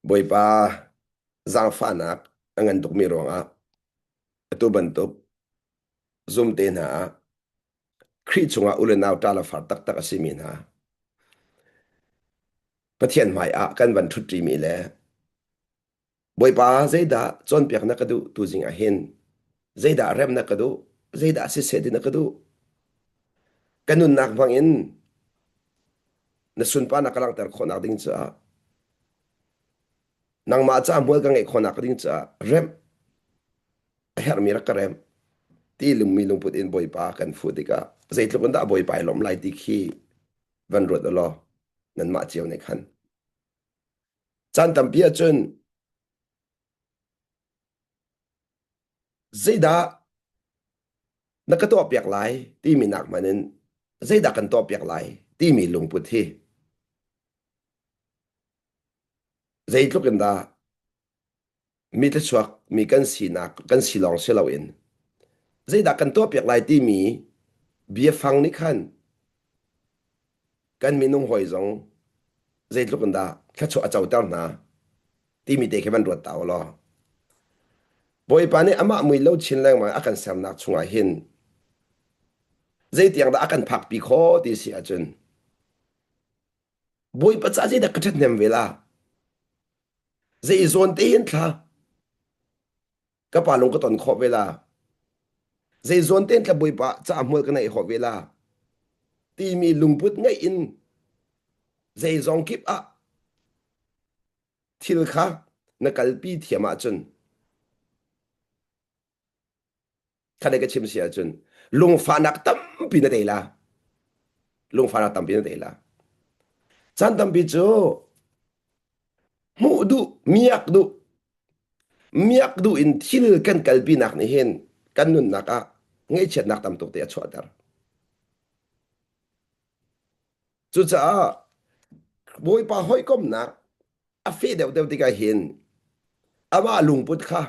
Boy pa zang fanak angan tuk mi ronga atu bantuk zoom te na khri chunga ulenaw tala far tak tak asimin ha pathian mai a kan van thutri mi le boy pa zaida chon piak na kadu tu jing a hin zaida rem na kadu zaida si se din na kadu kanun nak bangin na sun pa na kalang ter khonak ding cha nang ma cha mol ka ngai khonak ding cha rem her mi rak rem ti lung mi lung put in boy pa kan futika zait lu da boy pa lom lai ti khi van rot lo nan ma chiao ne khan chan tam pia chun zaida nakato piak lai ti mi nak manin zaida kan to piak lai ti mi lung put hi zait lu kan da mi te chuak mi kan si nak kan si long se lo in zaida kan to piak lai ti mi bia phang ni khan kan mi nung hoi zong zait lu kan da kha chu a chau tar na ti mi te ke ban rot taw lo boy pa ni ama mui lo chin lang ma akan sam nak chunga hin zai tiang da akan phak pi kho ti si achun boy pa cha da kathat nem vela zai zon te hin tha ka pa long ka ton kho vela zai zon ten tha boy pa cha mul ka nai ho vela ti mi lungput ngai in zai zong kip a thil kha na kalpi thiama chun khade ka chim si achun lung fa nak tam pi na dei la lung fa nak tam pi na dei la chan tam pi chu mu du miak du in thil kan kalpi nak ni hen kan nun naka ngay chet nak tam tuk te chwa dar chu cha boy pa hoi kom na a fe deuh deuh tika hin ama lung put kha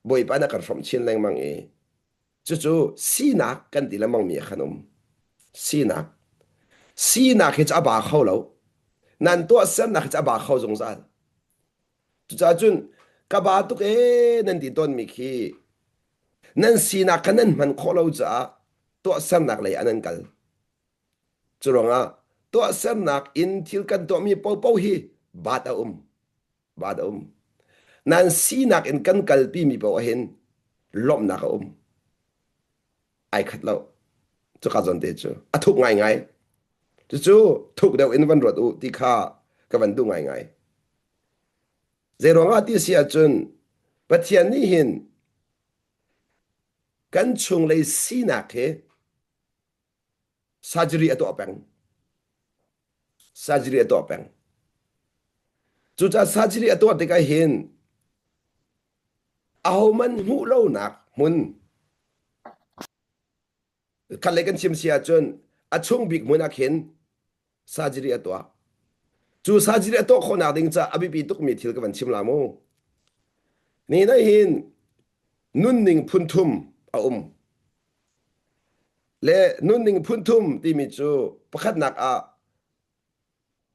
boy pa na kar from chin leng mang e chu chu si nak kan ti lamang mi khanom si nak hi cha ba khaw lo nan to sem nak cha ba khaw jong zal chu cha chun ka ba tuk e nan ti ton mi khi nan si nak kanan man kho lo cha to sem nak le anan kal churonga to sem nak in thil kan to mi po po hi bata nan si nak in kan kal pi mi po hin lom nak ai khat lo chu ka zon te chu a thuk ngai ngai chu chu thuk deu in van rot u ti kha ka van du ngai ngai zeronga ti sia chun pathian ni hin kan chung le si nak he surgery ato apeng chu cha surgery ato te ka hin ahoman hu lo nak mun kan le kan chim sia chun achung big mun akhen surgery ato chu surgery ato khona ding cha abi pi tuk mi thil ka van chim la mo ni na hin nun ning phun thum a le nun ning phun thum ti mi chu pakhat nak a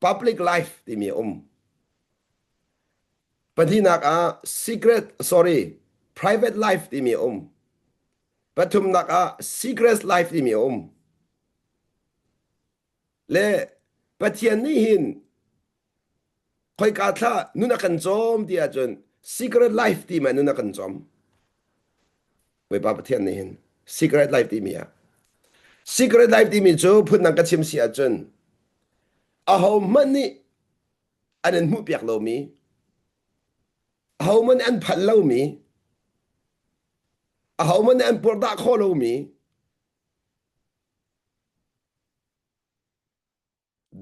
public life ti mi pati nak a private life ti mi pathum nak a secret life ti mi le pathian ni hin khoi ka tha nuna kan chom ti a chun secret life ti ma nuna kan chom we pa pathian ni hin secret life ti mi a secret life ti mi chu phut nang ka chim si a chun a ho man ni anan mu piak lo mi a ho man an phat lo mi a ho man an por da kho lo mi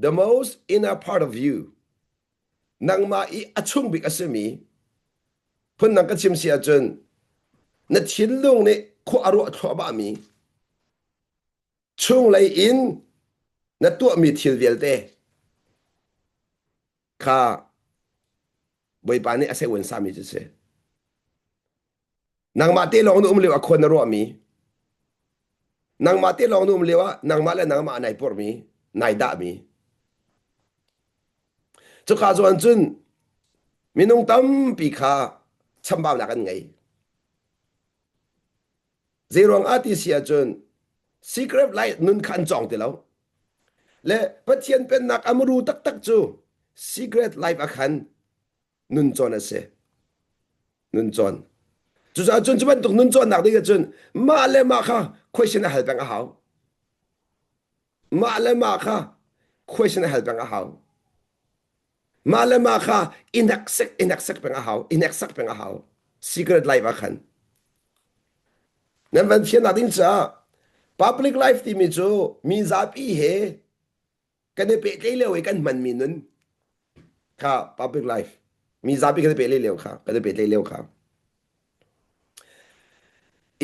the most inner part of you nang ma i achung bik asemi phun nang ka chim si a chun na thin lung ne kho aro thwa ba mi chung lai in na tu mi thil vel te kha boy pa ni ase wen sa mi se nang ma te long nu le a khon ro mi nang ma te long nu le wa nang ma le nang ma nai por mi nai da mi chu kha zon chun มีนุ่งตั้มปีขาชำบ่าวหนักกันไงเจรวงอาทิเสียจน secret life นุนขันจองติแล้วและพัทเทียนเป็นนักอมรูตักตักจู secret life อาคันนุนจอนเสนุนจอนจุดจนจุดมันตกนุนจอนหนักดีกันจนมาเลมาค่ะ question หาเป็นอาหาวมาเลมาค่ะ question หาเป็นอาหาวมาเลมาค่ะ inaccept เป็นอาหาว inaccept เป็นอาหาว secret life อาคันนั่นเป็นเพียงนักดิ้งจ้า public life ที่มีจูมีจับอีเหกันเปเกลียวกันมันมีนุนค่ะ public life มีจับอีกันเปเลียวค่ะกันเปเลียวค่ะ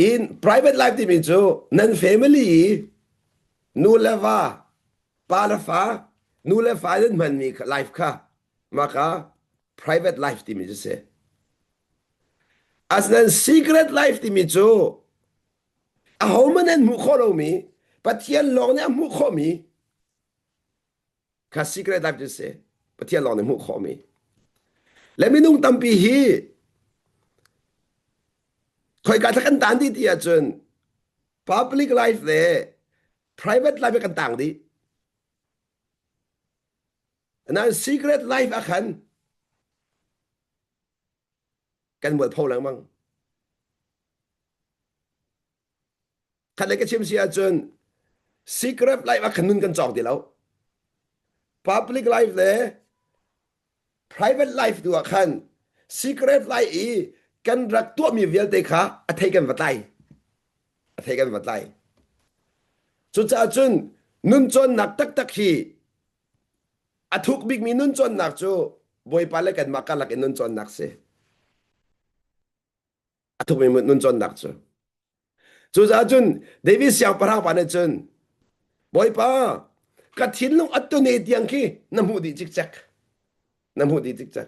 in private life ที่มีจูนั่น family นูเลวาปาลฟ้านูเลฟ้านั่นมันมี life ค่ะมาค่ะ private life ที่มีจูเสอันนั้น secret life ที่มีจูอาหอมันนั่นมุขโลมีปัจจัยลองเนี่ยมุขมีค่ะ secret life จูเสปัจจัยลองเนี่ยมุขมีและไม่นุ่งตั้มปีฮีคอยการทักกันต่างที่ที่อาจารย์ public life เลย private life กันต่างดีนั่น secret life อาคันกันหมดพอแล้วมั้งขันเลยก็ชิมเสียจน secret life อาคันนุนกันจองดีแล้ว public life เลย private life ตัวอาคัน secret life อีกันรักตัวมีเวลเตค่ะอัธยกันวัดไลอัธยกันวัดไลจุดจ้าจนนุนจนหนักตักตักฮีอัทุกบิ๊กมีนุนจนหนักจูบอยปาเลกันมากันลักนุนจนหนักเสอัทุกมีนุนจนหนักจูจุดจ้าจนเดวิสอยากปะราปานจนบอยปากัดทิ้งลงอัตโตเนตยังคีน้ำหูดีจิกจักน้ำหูดีจิกจัก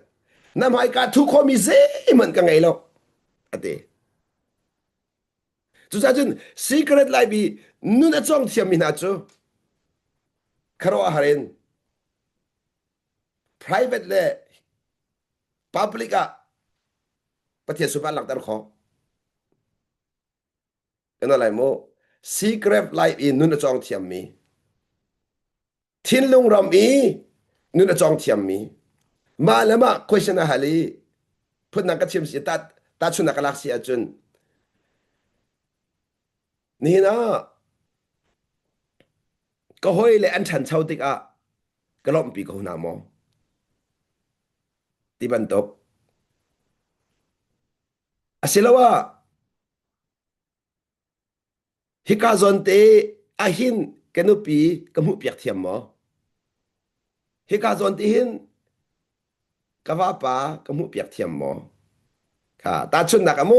น้ำหายกาทุกคนมีเซมันกันไงล่ะอะเดจุดจ้าจน secret life บีนุนอัจงเทียมมินาจูคารวะฮาริน private เลย public อะประเทศสุภาพหลักตาขอเป็นอะไรโม secret life อีนุนจองเทียมมีทิ้งลงรำอีนุนจองเทียมมีมาแล้วมา question อะฮะลีพูดนักก็เทียมเสียตัดชุนนักลักเสียจนนี่นะก็ห้อยเลยอันฉันเช่าติกอะก็ล้อมปีก็หนามอที่บันตกอาศัยแล้วว่าฮิกาซอนเตอาหินกันนุปีกมุเปียกเทียมมอฮิกาซอนเตหินกว่าป่ากมุเปียกเทียมมอค่ะตัดชุนนักอะโม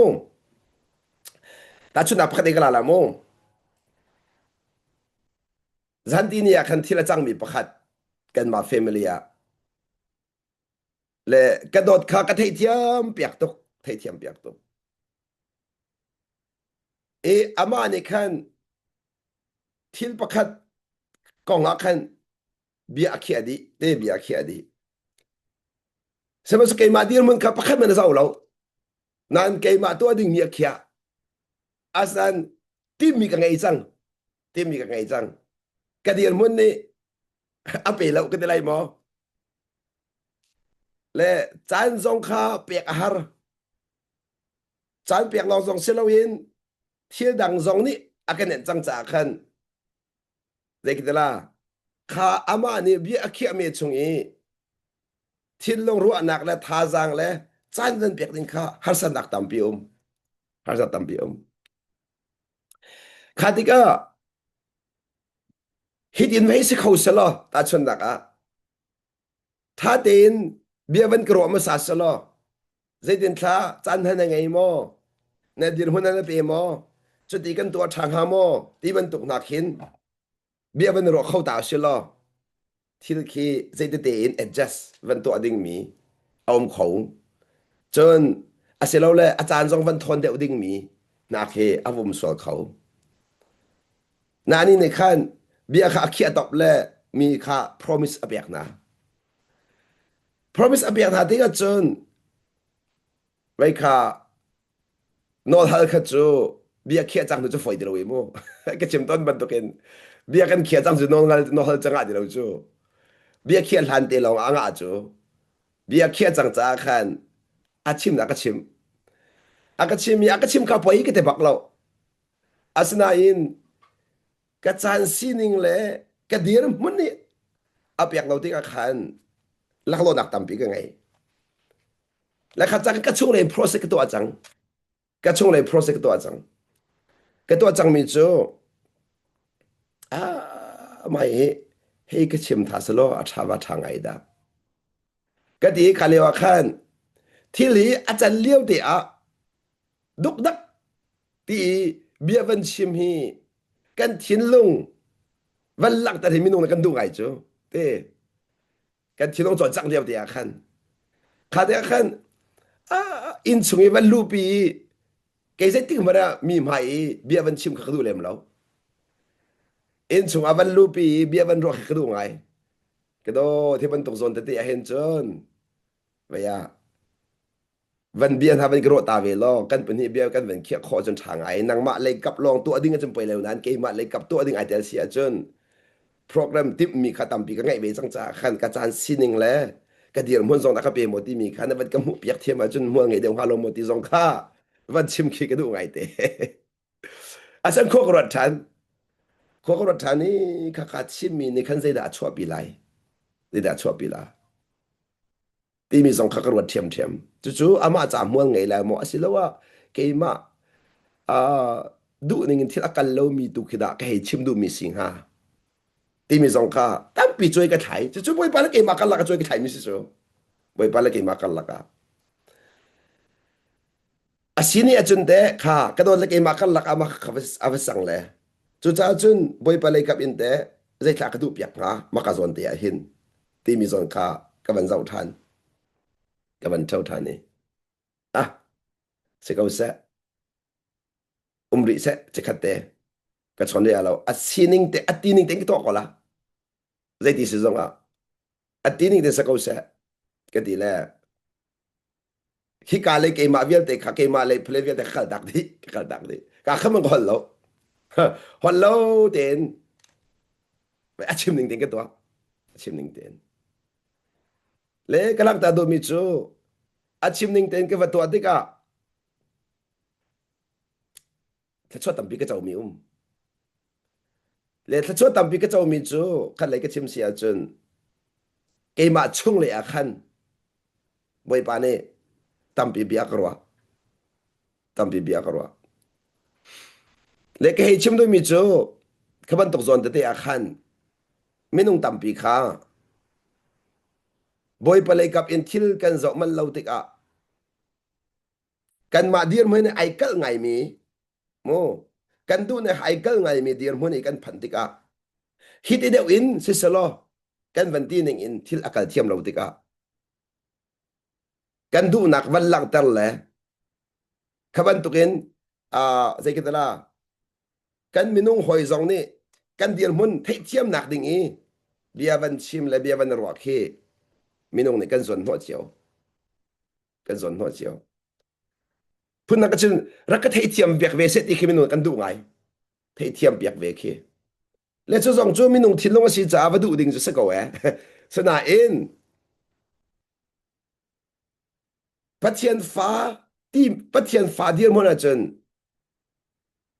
ตัดชุนนักพักเด็กละละโมจันทีนี่คันที่ละจังมีประคัดกันมาเฟมิเลียและกระโดดขากระเทียมเปียกตกเทียมเปียกตกอามานี่คันทิลประคัดกองอาคันเบียเขียดีเตเบียเขียดีสมัยสกัยมาดีร์มันกับประคัดมันจะเอาเรานั่นเกยมาตัวดิ่งมีเขียอาศันทีมมีกันไงจังทีมมีกันไงจังกระเดียร์มันนี่อาเปแล้วก็ได้ไรมอและจานซองคาเปียกอาหารจานเปียกลองซองเซลวินเที่ยดังซองนี่อากันเนี่ยจังจากคันเด็กเดล่าข้าอามานี่เบียเขียเมชงอีทิลลงรู้อนักและทาจังและจานนั้นเปียกดินข้าฮัสนักตัมปิอุมฮัสตัมปิอุมข้าติกาฮิตอินไว้สิเขาสลอตาชนนักอ่ะถ้าเดินเบียวันกรอมาสาสลอใจเดินท้าจานทันยังไงมอเนี่ยเดินหุ่นนั้นเปมอจุดที่กันตัวทางหามอที่มันตกหนักหินเบียวันรอเข้าตาสลอที่คือใจเดิน adjust วันตัวดิ่งมีเอามเขาจนอาเซลเลยอาจารย์ทรงวันทนเดียวดิ่งมีนาเคอาวมสวเขานานี่ในขั้นเบียข้าเขียตอบเลยมีข้า promise อเบียกนะ promise อเบียกนาที่ก็จน ไว้ค่ะนอทัลคัจูเบียเขียจังจะฝอยเดียวเองมั้งก็ชิมต้นบันตุกินเบียกันเขียจังจะนอทัลจังอ่ะเดียวจูเบียเขียหันเตลองอ่างอ่ะจูเบียเขียจังจ้าขันอาชิมนะก็ชิมอาก็ชิมข้าวปอยก็เตะบักเราอาสนาอินกระจานซีนิงเล่กระเดียร์มันนี่อาเปียกเราที่กขันลักโลนักตั้มปีกันไงแล้วข้าจังก็ช่วงเลย process ก็ตัวจังก็ช่วงเลย process ก็ตัวจังก็ตัวจังมีจูอ่าไม่ให้ก็ชิมทัศโลอาชาวาทางไงดาก็ดีขาเลียวขันที่หลีอาจารย์เลี้ยวเดียดุกดักที่เบียวันชิมฮีกันทิ้นลงวันหลังแต่ที่มินุงกันดูไงจูเต้กันทิ้นลงจอดจังเดียวเดียขันขาเดียขันอ่าอินสุงวันลูปีแกจะติ่งมาละมีไหมเบียวันชิมขักดูเลยมั้งเราอินสุงวันลูปีเบียวันรอขักดูไงก็โดที่มันตกโซนแต่ที่เห็นจนไปยา วันเบียนฮาวันกรอตาเวลอกันเป็นที่เบียกันเป็นเขี้ยคอจนทางไงนางมาเลยกับลองตัวดิ้งกันจนไปแล้วนั้นเกมมาเลยกับตัวดิ้งไอเดียเสียจนโปรแกรมทิปมีขัดตามปีก็ไงเวจังจ้าขันกระจานซีนิงแล้วก็เดียร์มันส่งตะกเปหมดที่มีขันวันก็มุเปียกเทียมมาจนมัวไงเดียวฮาโลหมดที่สองข้าวันชิมขี้ก็ดูไงเตะอาจารย์โคกรถทันโคกรถทันนี่ข้าขาดชิมมีในขันเสดาชัวปีไลเสดาชัวปีลา ที่มีสองขกรวดเทียมจู่ๆอามาจามมัวไงแล้วมอสิแล้วว่าเกมาอ่าดูนึงที่ละกันเรามีตุกขิดาก็ให้ชิมดูมีสิงหาที่มีสองข้าตั้งปีช่วยกันไทยจู่ๆไปปาละเกมากันละก็ช่วยกันไทยมิสิโซไปปาละเกมากันละก็อาศินี่อาจุนเดะค่ะกระโดดละเกมากันละก็มาขับสั่งเลยจู่ๆอาจุนไปปาละกับอินเดะใจขากระดูกเปียกงามากระโดนเตียหินที่มีสองข้ากับมันเจ้าทันกับมันเจ้าทันนี่อ่ะเสกเอาเสะ umri se cekate ka chonde alo atining te ki to kola zai ti se zonga atining te sakau se ka ti le hi ka le ke ma vial te kha ke ma le ple vial te khal dak di ka kham ko lo hol lo ten achim ning ten ke to achim ning ten le kalak ta do mi chu achim ning ten ke va to ti ka ta chot tam pi ka chau mi le ta chot tam pi ka chau mi chu khan le ka chim sia chun ke ma chung le a khan boi pa ne tampi biya karwa tampi biya karwa le ke hei chim do mi chu khaban tok zon te a khan minung tampi kha boy pa le kap in thil kan zo man lo tik a kan ma dir mun ai kal ngai mi mo kan du ne ai kal ngai mi dir mun kan phan tik a hit ide in sisalo kan van ti ning in thil akal thiam lo tik a kan du nak van lang tar le khaban tukin a zai kitala kan minung hoi zong ni kan dir mun thei thiam nak ding i bia van chim le bia van ro khe minung ni kan zon ho chiao kan zon ho chiao phun nak chin rak ka thei thiam biak ve se ti khi minung kan du ngai thei thiam biak ve khe le chu zong chu minung thin long si cha va du ding chu se ko e sana in pathian fa ti pathian fa dir mon a chen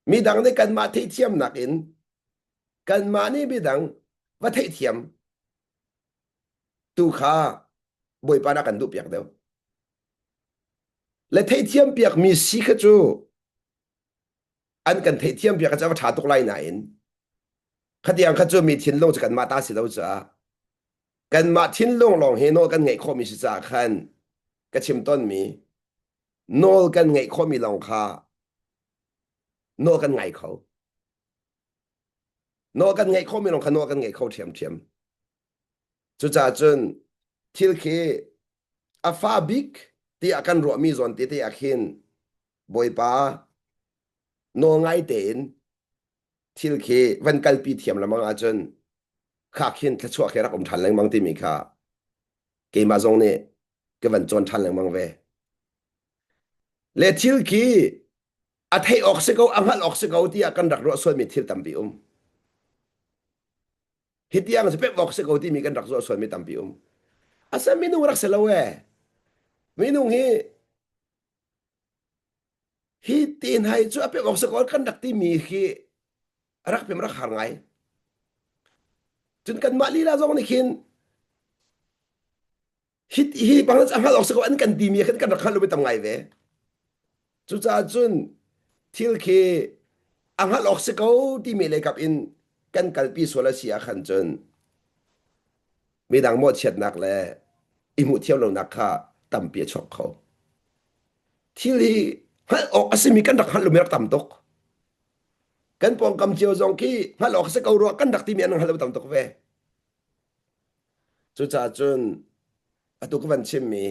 mi dang ne kan ma thei thiam nak in kan ma ni mi dang va thei thiam tu kha boi pa na kan du piak deu le thei thiam piak mi si kha chu an kan thei thiam piak cha va tha tok lai na in khatiang kha chu mi thin long cha kan ma ta si lo cha kan ma thin long long he no kan ngai kho mi si cha khan ka chim ton mi nol kan ngai kho mi long kha no kan ngai kho no kan ngai kho mi long kha no kan ngai kho thiam chu cha chun thil khi a fa big ti akan ro mi zon ti ti akhin boi pa no ngai ten thil khi van kal pi thiam lamang a chun kha khin thla chua khe rak than lang mang ti mi kha ke ma zong ne ke van chon than lang mang ve le thil ki a thei ok se ko angal ok se ko ti akan rak ro so mi thil tam pi hitiang se pe ok se ko ti mi kan rak so so mi tam pi asa minung rak se lawe minung hi tin hai chu pe ok se ko kan rak ti mi khi rak pem rak har ngai chun kan ma li la zong ni khin hi bang angal ok se ko an kan ti mi kan rak halu be tam ngai ve chu cha chun thil khi angal ok se ko ti mi le kap in kan kalpi sola sia khan chun mi dang mo chet nak le imu thiau lo nak kha tam pi chok kho thil hi ha ok asimi kan rak halu mer tam tok kan pong kam chiều zong ki hal ok se ko ro kan dak ti mi an halu tam tok ve chu cha chun atu ko van chim mi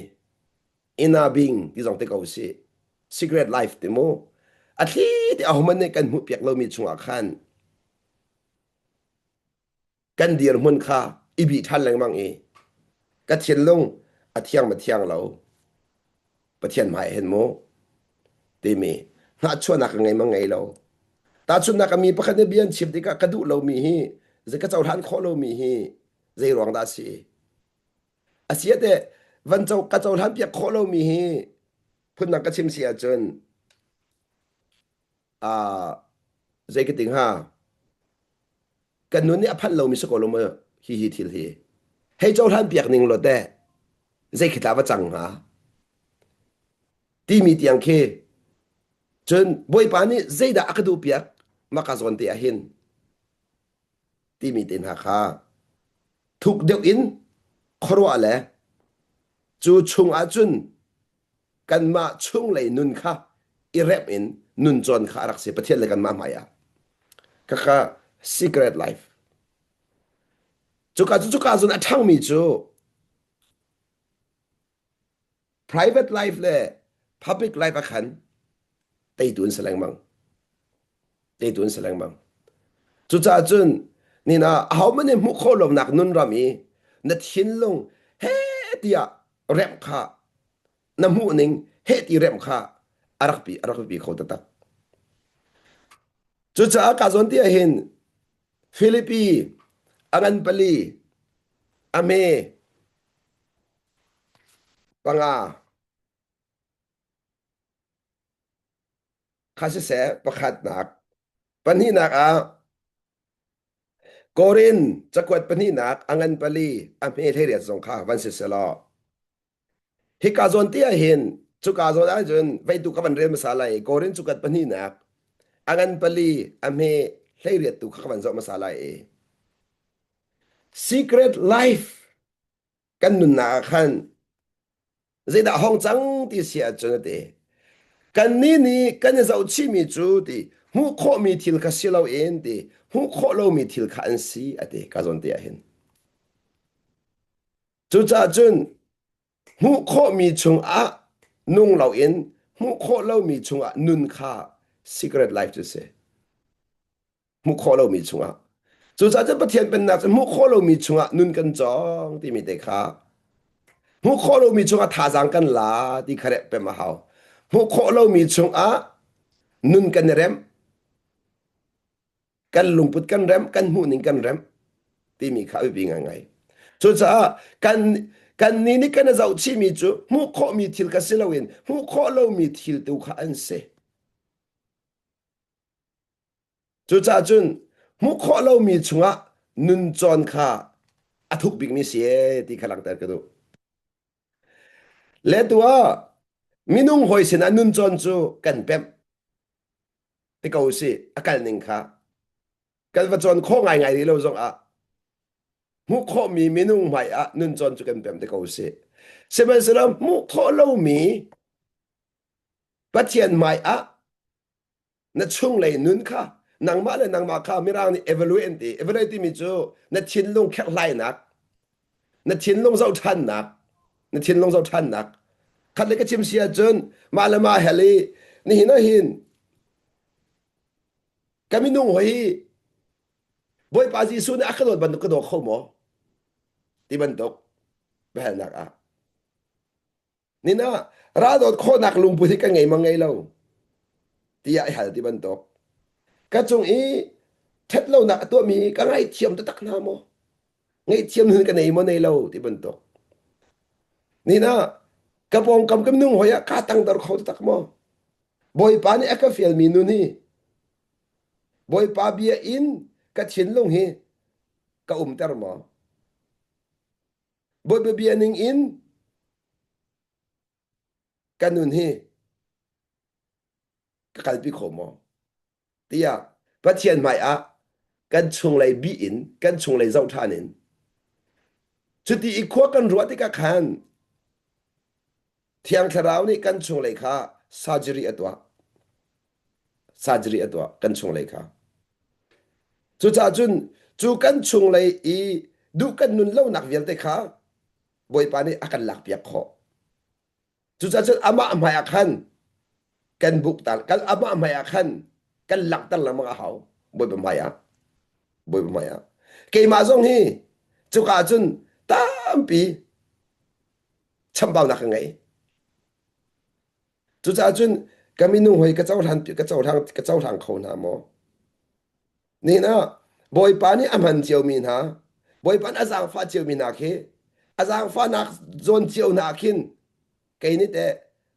ina bing ti zong te ko si secret life te mo athi te a human ne kan mu piak lo mi chunga khan kan dir mun kha ibi than lang mang e ka thien long a thiang ma thiang lo pathian mai hen mo te mi ha chua nak ngai mang ngai lo ta chun nak mi pakhat ne bian chip ti ka kadu lo mi hi ze ka chaw han kho lo mi hi ze rong da si asia te van chaw ka chaw han piak kho lo mi hi phun nak ka chim sia chun à dây cái tiếng ha cần nun ni aphan lo mi ko lo ma hi thil hi hei chaw han piak ning lo te dây khita wa chang ha ti mi tiang khe chun boy pa ni dây da akadu piak maka zon te a hin ti mi tin ha kha thuk deuh in khorwa le chu chung a chun kan ma chung lei nun kha i rep in nun chon kha rak se pathian le kan ma maya ka kha secret life chu ka zun a thang mi chu private life le public life a khan tei tun seleng mang tei tun seleng mang chu cha chun ni na how many mu kholom nak nun rami na thin long he tia rem kha na mu ning he ti rem kha arak pi kho ta tak chu cha ka zon tia hin philippi angan pali ame panga khase se pakhat nak pani nak a korin chakwat pani nak angan pali ame theriat zong kha van se selo hi ka zon tia hin chu ka zon a jun vai tu ka van rem masala e korin chukat pani nak angan pali ame theriat tu kha van zo masala e secret life kan nun na khan zai da hong chang ti sia chun te kan ni ni kan zau chi mi chu ti hu kho mi thil kha silo en ti hu kho lo mi thil kha an si ate ka zon te a hin chu cha chun hu kho mi chung a nung lo in hu kho lo mi chung a nun kha secret life to say hu kho lo mi chung a chu cha cha pathian pen na hu kho lo mi chung a nun kan chong ti mi te kha hu kho lo mi chung a tha jang kan la ti khare pe ma hao hu kho lo mi chung a nun kan rem kan lungput kan rem kan mu ning kan rem ti mi kha bi nga ngai chu cha kan kan ni ni kan zau chi mi chu mu kho mi thil ka silawin mu kho lo mi thil tu kha an se chu cha chun mu kho lo mi chunga nun chon kha athuk big mi se ti khalang tar ka do le tua minung hoi sin anun chon chu kan pem ti ko si akal ning kha kan va chon kho ngai ngai ri lo zong a mu kho mi minung mai a nun chon chu kan pem ti ko si se ban se mu kho lo mi pathian mai a na chung lei nun kha nang ma le nang ma kha mi rang ni evaluate mi chu na chin lung khak lai nak na chin lung zau than nak na chin lung zau than nak khat le ka chim sia chun ma la ma heli ni hin a hin kami nung hoi boy pa ji su na akhlot ban ko do kho mo ti ban tok ba nak a นี่นะราดดโคนักลุงพุทธิกันไงมังไงเราที่ยาหาที่บันตกก็จงอีเท็ดเราหนักตัวมีก็ไงเทียมตะตักนาโมไงเทียมหืนกันไงโมในเราที่บันตกนี่นะกระปองกำกำนุ่งหอยกาตังดอกเขาตะตักโมบอยปานี่เอ็กเฟียลมีนูนี่บอยปาเบียอินก็ชินลงเฮก็เตอร์มอบอยเบียนิงอินกันนุนเฮก็กัลปิโคโมที่ยาพัฒนไม่อะกันชงเลยบีอินกันชงเลยเจ้าท่านินจุดที่อีกขั้วกันรัวที่กัขันเที่ยงคราวนี้กันชงเลยค่ะซาจรีอตัวซาจรีอตัวกันชงเลยค่ะจุดจ้าจุนจูกันชงเลยอีดูกันนุนเล่าหนักเวียนเตค่ะบอยปานี่อากันหลักเปียกคอจุดจ้าจุนอามาไม่อาคันกันบุกตันกันอามาไม่อาคันกันหลักตันละมังเอาบอยเป็นไม่อะบอยเป็นไม่อะเกี่ยมาจงฮีจุกาจุนตามปีชำเบาหนักยังไง จุดจ้าจุนก็มีนุ่งหอยกระเจ้าทางกระเจ้าทางกระเจ้าทางเขาหนาโมนี่นะบอยปานี่อมันเจียวมีนะบอยปานอาจารย์ฟ้าเจียวมีนาเคอาจารย์ฟ้านักโจนเจียวนาคินไกนี่แต่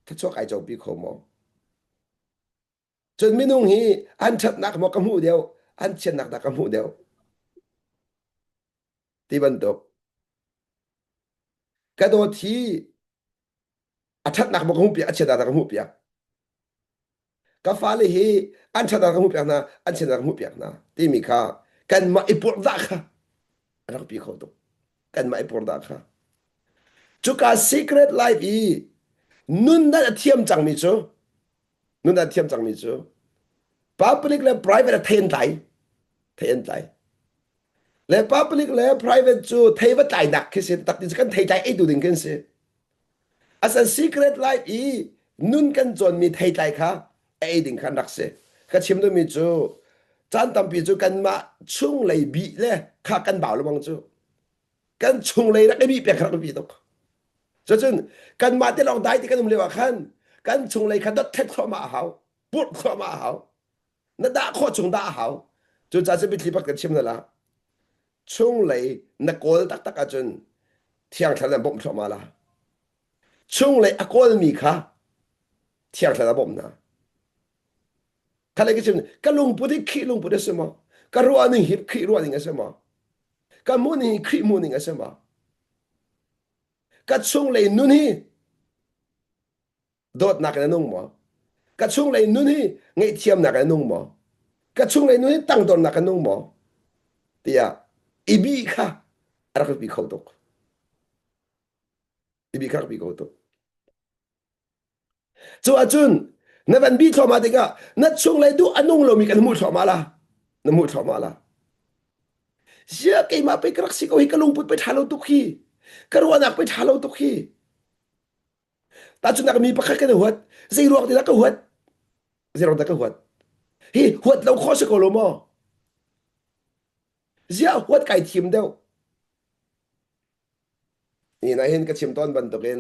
ถ้าชกไอเจ้าปีเขาโมจนมีนุ่งฮีอันชัดนักมอกระหูเดียวอันเชนนักนักกระหูเดียวที่บรรทบกระโดดที่อันชัดนักมอกระหูเปียอันเชนนักนักกระหูเปียก็ฟ้าเลยฮีอันชัดนักกระหูเปียนะอันเชนนักกระหูเปียนะที่มีค่ากันมาอิปุรดักค่ะอันนั้นปีเขาตกกันมาอิปุรดักค่ะ Chuka secret life nun da thiam chang mi chu nun da thiam chang mi chu public le private then tai le public le private chu thei va tai dak ke se tak ti kan thei tai e du ding kan se as a secret life nun kan chon mi thei tai kha e ding khan dak se ka chim do mi chu chan tam pi chu kan ma chung lei bi le kha kan baw lo bang chu kan chung lei rak e bi pe kha bi tok cho nên cần mà tới lòng đại thì cái đồng liều khăn cần chung lấy khăn đất thép khó mà hảo bút khó mà hảo nó đã khó chung đã hảo cho cha sẽ biết li bắt cái chim là chung lấy nó cố tắc tắc cái chân thiang thật là bom khó mà là chung lấy cố mi khá thiang thật là bom na cái này cái chim cái lùng bút đi khí lùng bút đi xem mà cái ruộng này hiệp khí ruộng này xem mà cái muôn này khí muôn này xem mà cái chung lấy nun hi đốt nạc cái nung mà cái chung lấy nun hi ngay thiam nạc cái nung mà cái chung lấy nun hi tăng đồn nạc cái nung mà thì à ibi kha ara ko bi khâu tok ibi kha bi khâu tok chu achun na van bi thoma de ga na chung lấy du anung lo mi kan mu thoma la na mu thoma la sia ke ma pe krak si ko hi kalung put pe thalo tok hi karwa nak pe thalo tok hi ta chu nak mi pa kha ka huat zai ruak de ka huat zai ruak de ka huat hi huat lo kho se ko lo mo zia huat kai thim deuนี่นายเห็นกระชิมต้นบันตกเอง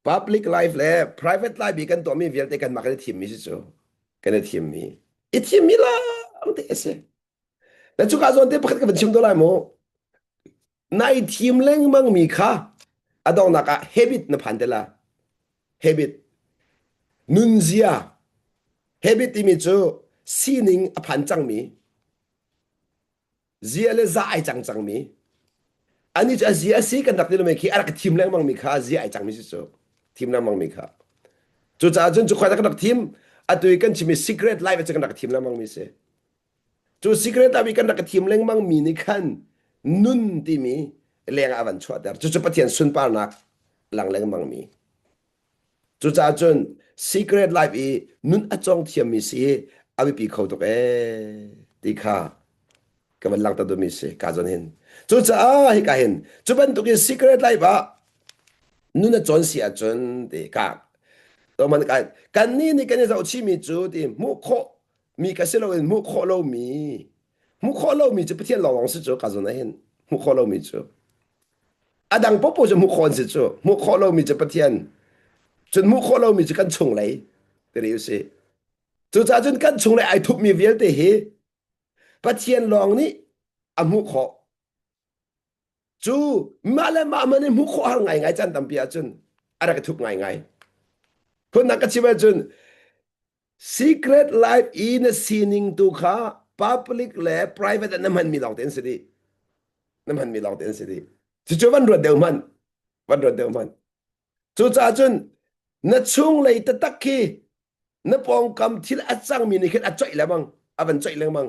public life และ private life บีกันตัวมีเวียลแต่กันมากันทีมมีสิจูกันทีมมีอีทีมมีละอันเดเสแล้วชุกอาจอนเตะพักกันเป็นชิมตัวไรโมนายทีมเล่งมังมีค่ะอะดองนักะ habit นะพันเดละ habit นุนเซีย habit ที่มีจูซีนิงอพันจังมีเซียเลจ่าไอจังมีอันนี้จะเซียซีกันนักเตะไม่ขี้อะไรกับทีมเล่งมังมีค่ะเซียไอจังมีสิจูทีมเล่งมังมีค่ะจุดจ้าจนจุดคอยนักนักทีมอะตัวกันชิมี secret life จะกันนักทีมเล่งมังมีเสจุด secret life กันนักทีมเล่งมังมีนี่คันนุ่นที่มีเลี้ยงอาวันชัวเดอร์จุดปะเทียนสุนปานักหลังเลี้ยงมังมีจุดจ้าจน secret life นุ่นอจงเทียมมีสิอาวิปีเขาตัวตีข้าก็มันหลังตัดตัวมีสิกาจนเห็นจุดจ้าให้กาเห็นจุดเป็นตัว secret life นุ่นอจงเสียจนตีข้าตัวมันกันนี่กันจะเอาชีมีจุดที่มุขมีกษัตริย์มุขเรามีจะไปเที่ยวหลงสิจุดกาจนเห็นมุขเรามีจุด อดังปุ๊บจะมุขคนสิจูมุขเรามีจะปะเทียนจนมุขเรามีจะกันชงเลยแต่เดี๋ยวสิจูจ้าจนกันชงเลยไอทุบมีเวียลเตะเฮปะเทียนลองนี่อามุขจูมาเลยมามันนี่มุขหาไงไงจันตัมเปียจนอะไรก็ทุบไงไงคนนักชิบะจน secret life in a sinning ตุค่ะ public และ private นั่นมันมีหลอกเต็นสิดีนั่นมันมีหลอกเต็นสิดีจู่ๆวันรวดเดียวมันวันรวดเดียวมันจู่จ้าจนนัดช่วงเลยตะตักขี้นับปองคำที่อัดจังมีนี่คืออัดจ่อยแล้วมั้งอันจ่อยแล้วมั้ง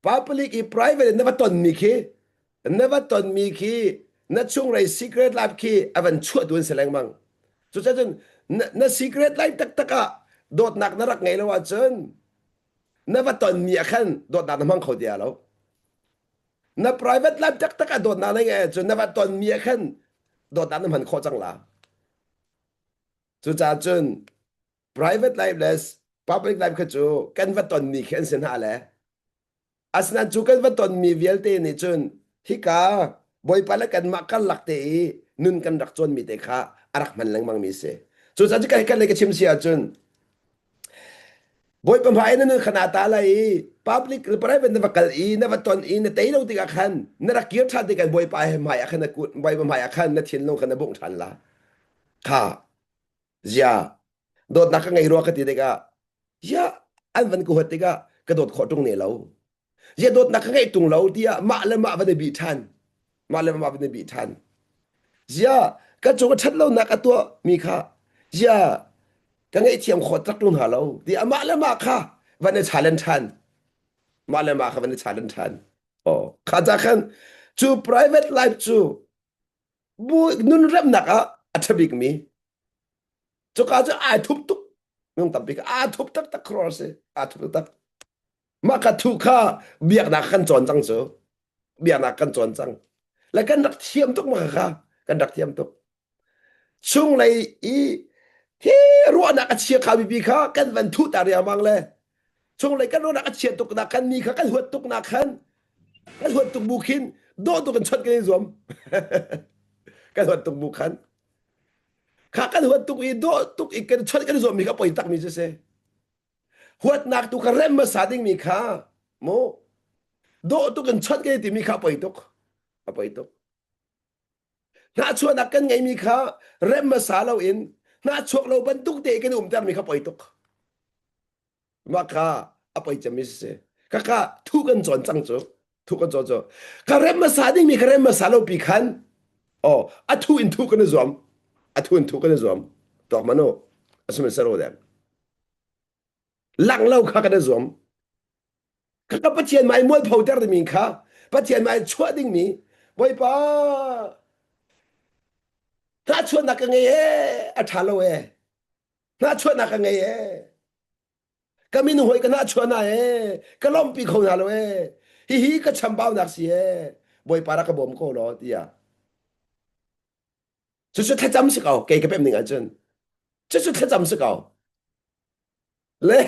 public อี private นับตอนมีขี้นับตอนมีขี้นัดช่วงเลย secret life ขี้อันชั่วตัวนี้เสียแล้วมั้งจู่จ้าจนนัด secret life ตักตักอะโดดหนักนรักไงแล้ววะจน นับตอนมีขันโดดน้ำมันเขาเดียวแล้วนับ private life จักตักโดดน้ำได้ไงจนนับตอนมีขันโดดน้ำมันเขาจังละจุดจ้าจน private life less public life ก็จูกันว่าตอนมีขันเส้นหาเลยอาสนะจูกันว่าตอนมีเวลเตนี่จนฮิกาบอยไปแล้วกันมากันหลักเตะนุนกันรักจนมีเตะขาอารักมันแรงมังมีเสจุดจ้าจะกันกันเลยก็ชิมเสียจน boy pamhay na nung kanata lai public private na bakal na baton na tayo tiga kan na rakir chan tiga boy pa maya kan na boy pamaya kan na tinlong kan na bung chan la ka ya dot na ka ngay ro ka tiga ya an van ko tiga ka dot kho tung ne lo ya dot na ka ngay tung lo dia ma le ma va de bi chan ma le ma va de bi chan ya ka chu ka chat lo na ka to mi kha ya ก็ไงเทียมขอจักลุงหาเราดีอามาแล้วมาค่ะวันนี้ชาเลนชันมาแล้วมาค่ะวันนี้ชาเลนชันโอ้ข้าจะขันจู private life จูบุนุนเริ่มหนักอ่ะอัฐบิกมีจูข้าจะอาทุบตุกมึงตับบิกอาทุบตักตักครอสอาทุบตักมาคัดทุกข้าเบียกหนักกันจวนจังเสือเบียกหนักกันจวนจังแล้วกันดักเทียมตุกมาค่ะกันดักเทียมตุกช่วงเลยอีเฮ้รัวนักเชียร์ขาบีข้ากันวันทุตาเรียมังเลยช่วงเลยกันรัวนักเชียร์ตุกนักกันมีข้ากันหัวตุกนักกันกันหัวตุกบุคินโดนตุกกันชดกันในสวมกันหัวตุกบุคันข้ากันหัวตุกอีโดตุกอีกันชดกันในสวมมีข้าปล่อยตักมีเสหัวนักตุกกันเริ่มมาสาดิ่งมีข้าโมโดตุกกันชดกันที่มีข้าปล่อยตุกปล่อยตุกน้าชวนนักกันไงมีข้าเริ่มมาสาเราเองน่าชกเราบรรทุกเด็กกันอุ้มแต่มีข้าปล่อยตุกมาข้าเอาไปจะมิสเซ่ข้าทุกันจวนจังจูทุกันจวนจูข้าเริ่มมาสาดิ่งมีข้าเริ่มมาสาเราปีขันอ๋ออัทุอินทุกันในสวมอัทุอินทุกันในสวมตอกมันโนอสมิสโรเดงหลังเราข้ากันในสวมข้าก็ปะเทียนไม้มวยเผาเตอร์มีข้าปะเทียนไม้ชั่วดิ่งมีบ่อยป้าถ้าชวนนักไงเอ๋อัฐาโลเอ๋ถ้าชวนนักไงเอ๋ก็มีหนุ่ยก็น่าชวนนะเอ๋ก็ล้อมปีของนาโลเอ๋ฮิก็ชำบ้านักเสียบ่อยปารักกระบอกก็รอที่อ่ะ就是他จำสิเขาเกย์ก็เป็นหนึ่งอันจน就是他จำสิเขาเล่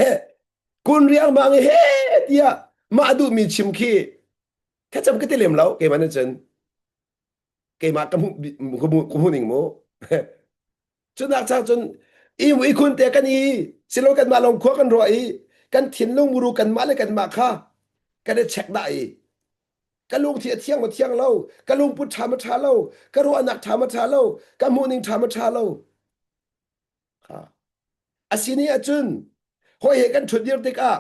คุณเรียงมาไงเฮ้ที่อ่ะมาดูมีชิมขี้ถ้าจำก็จะเลี่ยมแล้วเกย์มันจนเกย์มากุมหูหนึ่งโมจนนักจากจนอีคุณเตะกันอีสิโลกันมาลงครัวกันรอยกันถิ่นลงมูรูกันมาเลยกันมาค่ะกันได้เช็คได้กันลุงเที่ยงมาเที่ยงเล่ากันลุงพุทธามาทาเล่ากันรัวนักธามาทาเล่ากันมูนิงธามาทาเล่าค่ะอาศินีอาจุนหอยเหกันชุดเดียวติกะ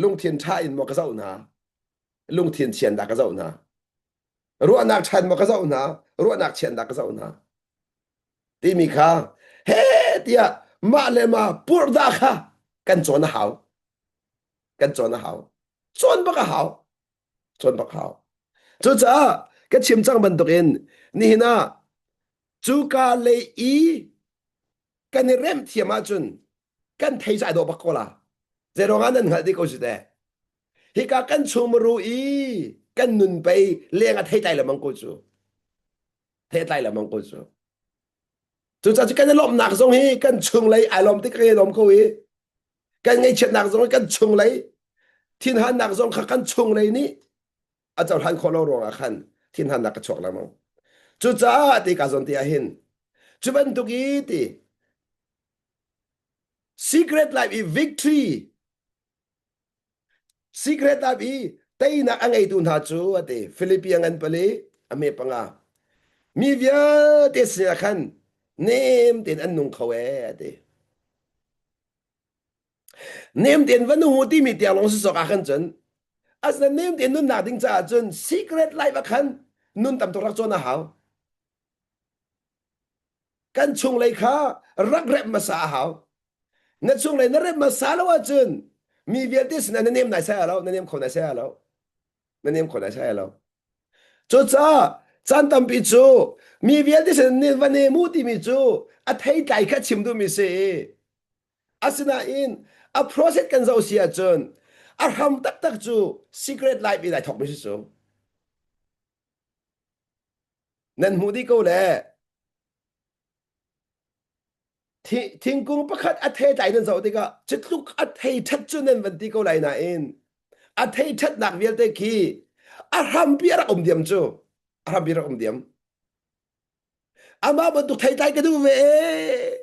ลุงเทียนชาอินมอกระเจ้าหนาลุงเทียนเชียนดากระเจ้าหนารัวนักชันมอกระเจ้าหนารัวนักเชียนดากระเจ้าหนาที่มีค่ะเฮ้เดียมาเลยมาปูดดาค่ะกันจวนหาวกันจวนหาวจวนบักหาวจวนบักหาวจุจ้ากันชิมจังบันตุกินนี่นะจูกาเลยอีกันเริ่มเทียมาจุนกันเทใจดอกบักโกลาเจรองานนั้นหัดดีก็สุดเดฮิกากันชูมรูอีกันนุนไปเลี้ยงเทใจละมังกุจูเทใจละมังกุจูจุจ้าจะกันล้อมหนักทรงฮีกันชงเลยอารมณ์ที่กันล้อมเขาอีกันไงเช็ดหนักทรงกันชงเลยทิ้งหันหนักทรงกันชงเลยนี่ อาเจ้าท่านโคโลรองอาคันทินหันนักกระชอกละมั้งจุจ้าตีกาซอนตีอาหินจุบันตุกีตี secret life is victory secret life is tay na ang ay tun ha chu ate Philippians pali ame panga mi via te sia khan nem ten an nung khawe ate nem ten vanu ti mi tiang long so ka khan chen as na nem ten nun na ding cha chen secret life a khan nun tam to rak chon na hao kan chung lai kha rak rep ma sa hao na chung lai na rep ma sa lo a chen mi via te sin na nem na sa lo na nem khon na sa lo na nem khon na sa lo cho cha chan tam pi chu mi via te sin ne va ne mu ti mi chu a thai tai kha chim du mi se asina in a process kan zo sia chen a ham tak tak chu secret life i dai thok mi chu nan mu di ko le thiên cung bất khát a thế đại nên giàu thì cả chết lúc a thế thất cho nên vấn đề câu lại na in a thế thất nặng việc thế khi a ham bia ra điểm chú a ham bia ra điểm a mà bận tụt thấy tay cái đâu về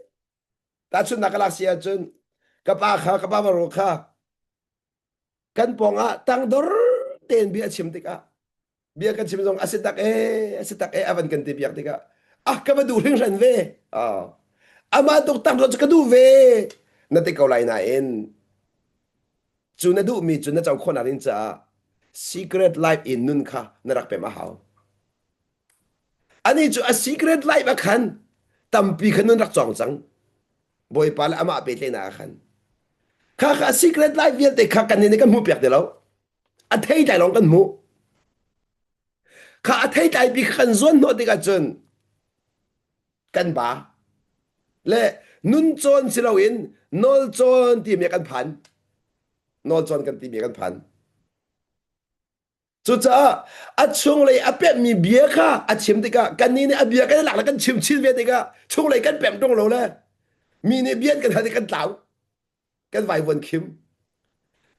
ta chun nạc lạc xia chun cái ba vào kha căn phong a tăng đor tiền bia chim thì cả bia căn chim dòng asitak avan căn tiền bia thì cả cái mà đủ hình rần về ama tuk tam ro ka du ve na te ko lai na en chu na du mi chu na chau khona rin cha secret life in nun kha na rak pe ma hao ani chu a secret life a khan tampi khan nun rak chong chang boy pala ama pe te na khan kha secret life vial te kha kan ne kan mu pek de lo a thei dai long kan mu kha a thei dai bi khan zon no te ka chun kan ba le nun chon silawin nol chon ti me kan phan nol chon kan ti me kan phan chu cha a chung le a pe mi bia kha a chim ti ka kan ni ne a bia kan lak la kan chim chin ve ti ka chung le kan pem tong lo le mi ne bian kan ha ti kan tau kan vai won kim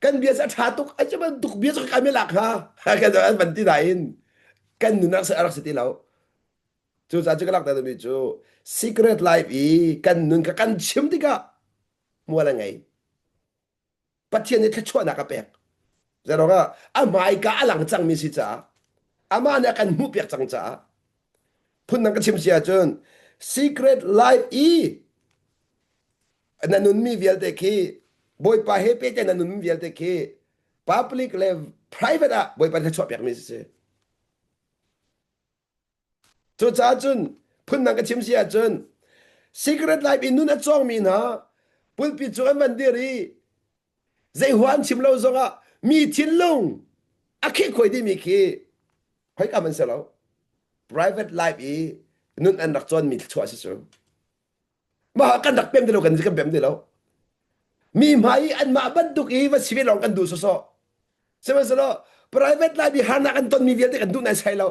kan bia sa tha tuk a cha ban tuk bia sa ka me lak ha kan an ban ti dai in kan nu nak sa arak sa ti lo chu cha chu ka lak ta mi chu secret life i kan nun ka kan chim ti ka mua la ngai pathian ni thachwa na ka pek zero ga a mai ka alang chang mi si cha ama na kan mu pek chang cha phun nang ka chim sia chun secret life i na nun mi vial te ki boy pa he pe te na nun mi vial te ki public level private a boy pa thachwa pek mi si chu cha chun phun nang ka chim sia chun secret life in nun a chong mi na pul pi chu an van diri zai huan chim lo zonga mi thin long a khi khoi di mi khi hoi ka man se lo private life i nun an rak chon mi chwa si chu ma kan dak pem de lo kan kan pem de lo mi mai an ma ban duk i va sivi long kan du so so se ma se lo private life i hana kan ton mi vial te kan du na sai lo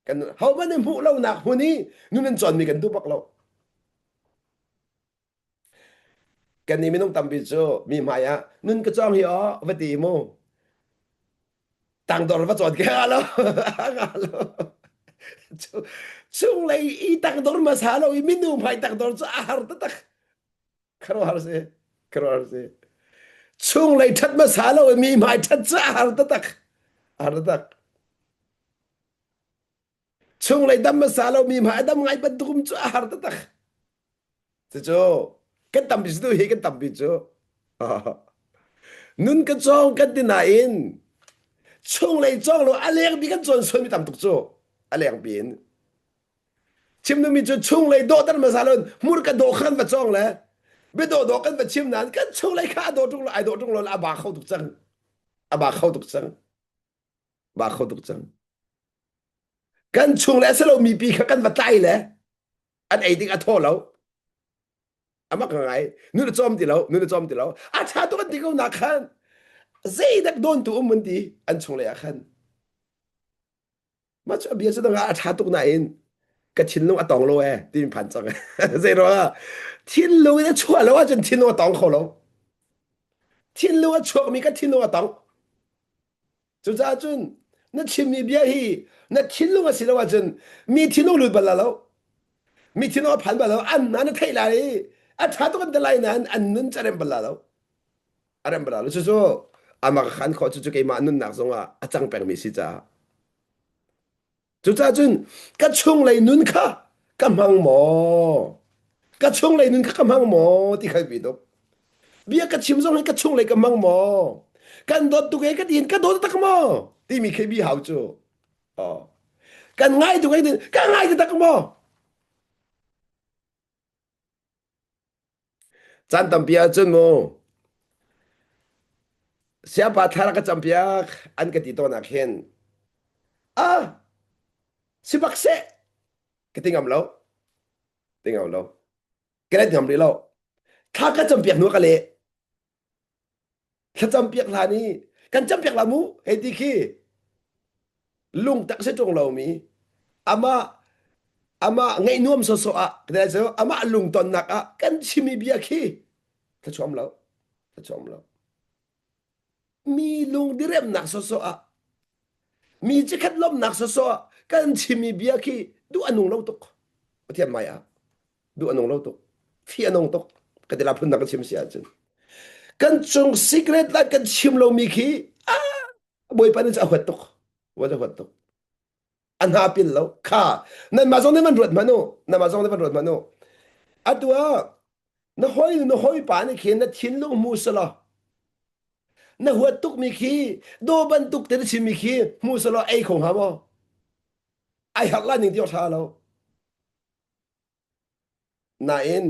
kan how man mu lo na huni nun an chon mi kan du bak lo kan ni minung tam bi chu mi maya nun ka chong hi o va ti mo tang dor va chon ke alo alo chung lai i tang dor ma sa lo i minu mai tang dor cha har ta tak karo har se chung lai that ma sa lo mi mai that cha har ta tak har ta tak chung lai dam ma sa lo mi mai dam ngai ban dum cha har ta tak chu cái tầm bị tôi hiểu cái tầm bị chỗ nun cái trong cái tin này chung lại trong lo anh bị cái chuẩn xuân bị tầm tục chỗ anh biến chim nó bị chỗ chung lại đổ tân mà sao luôn mua cái đồ khăn vào trong lại biết đồ khăn vào chim nán cái chung lại khá đồ trong lo ai đồ trong lo là bà khâu tục chân bà khâu tục chân bà khâu tục chân cái chung lại sao lo mi bị cái vào tay lại anh ấy đi cái thô lâu ama ka ngai nu na chom ti lo a tha to kan ti ko na khan zai dak don tu mun ti an chung le a khan ma cha bia cha da a tha to na in ka chin lu a tong lo e ti phan chang zai ro a tin lu na chua lo a chen tin lu a tong kho lo tin lu a chua mi ka tin lu a tong จุจ้าจุนนั่นชิมมีเบียฮีนั่นทิ้งลงมาสิแล้วว่าจุนมีทิ้งลงหลุดบาลาแล้วมีทิ้งลงผ่านบาลาแล้วอันนั้นเท่าไรอันท้าตัวกันเท่าไรนั้นอันนั้นจะเริ่มบาลาแล้วอะไรบาลาแล้วจู่ๆอามาขันขอจู่ๆกี่มาอันนั้นนักสงฆ์อาจังเป็นมิสิจ้าจุจ้าจุนก็ช่วงเลยนุ่นค่ะกำลังหมอก็ช่วงเลยนุ่นค่ะกำลังหมอที่ใครปิดอกเบียก็ชิมส่งให้ก็ช่วงเลยกำลังหมอกันโดดตุกเองก็ดีนก็โดดตักหมอที่มีเคบีหาวจู่อ๋อ กันง่ายถูกไอ้ดิกันง่ายจะตักหมอจันตัมเปียจนโมเสียบาทาระกจัมเปียอันกติโตนักเห็นอ่ะสิบักเซกติงามเราติงามเรากระดิ่งามเราข้าก็จำเปียกนัวกะเลข้าจำเปียกลานี้กันจำเปียกลามูเฮติคีลุงตักเสจงเรามีอามาอามาไงนุ่มโซโซอะแต่เจ้าอามาลุงตอนนักอะกันชิมีเบียคีถ้าชมเราถ้าชมเรามีลุงดิเรมหนักโซโซอะ มีจะคัดลมหนักซะๆกันชิมีเบียคีดูอันนงเราตกเทียมไม่อะดูอันนงเราตกที่อันนงตกก็ได้รับผลนักชิมเสียจนกันจงสิเกรตละกันชิมเรามีคีอ่าบอยปานจะหัวตกว่าจะหัวตกอันหาปิลเราค่ะนั่นมาส่งได้มันรวดมาโนนั่นมาส่งได้มันรวดมาโนอัตัวนหอยปานี่เขียนนั่นทิ้นลงมูสละนั่นหัวตุกมีคีโดบันตุกเตชิมมีคีมูสละไอของหาบ่ไอหักล้านหนึ่งเดียวท่าเรา นาอิน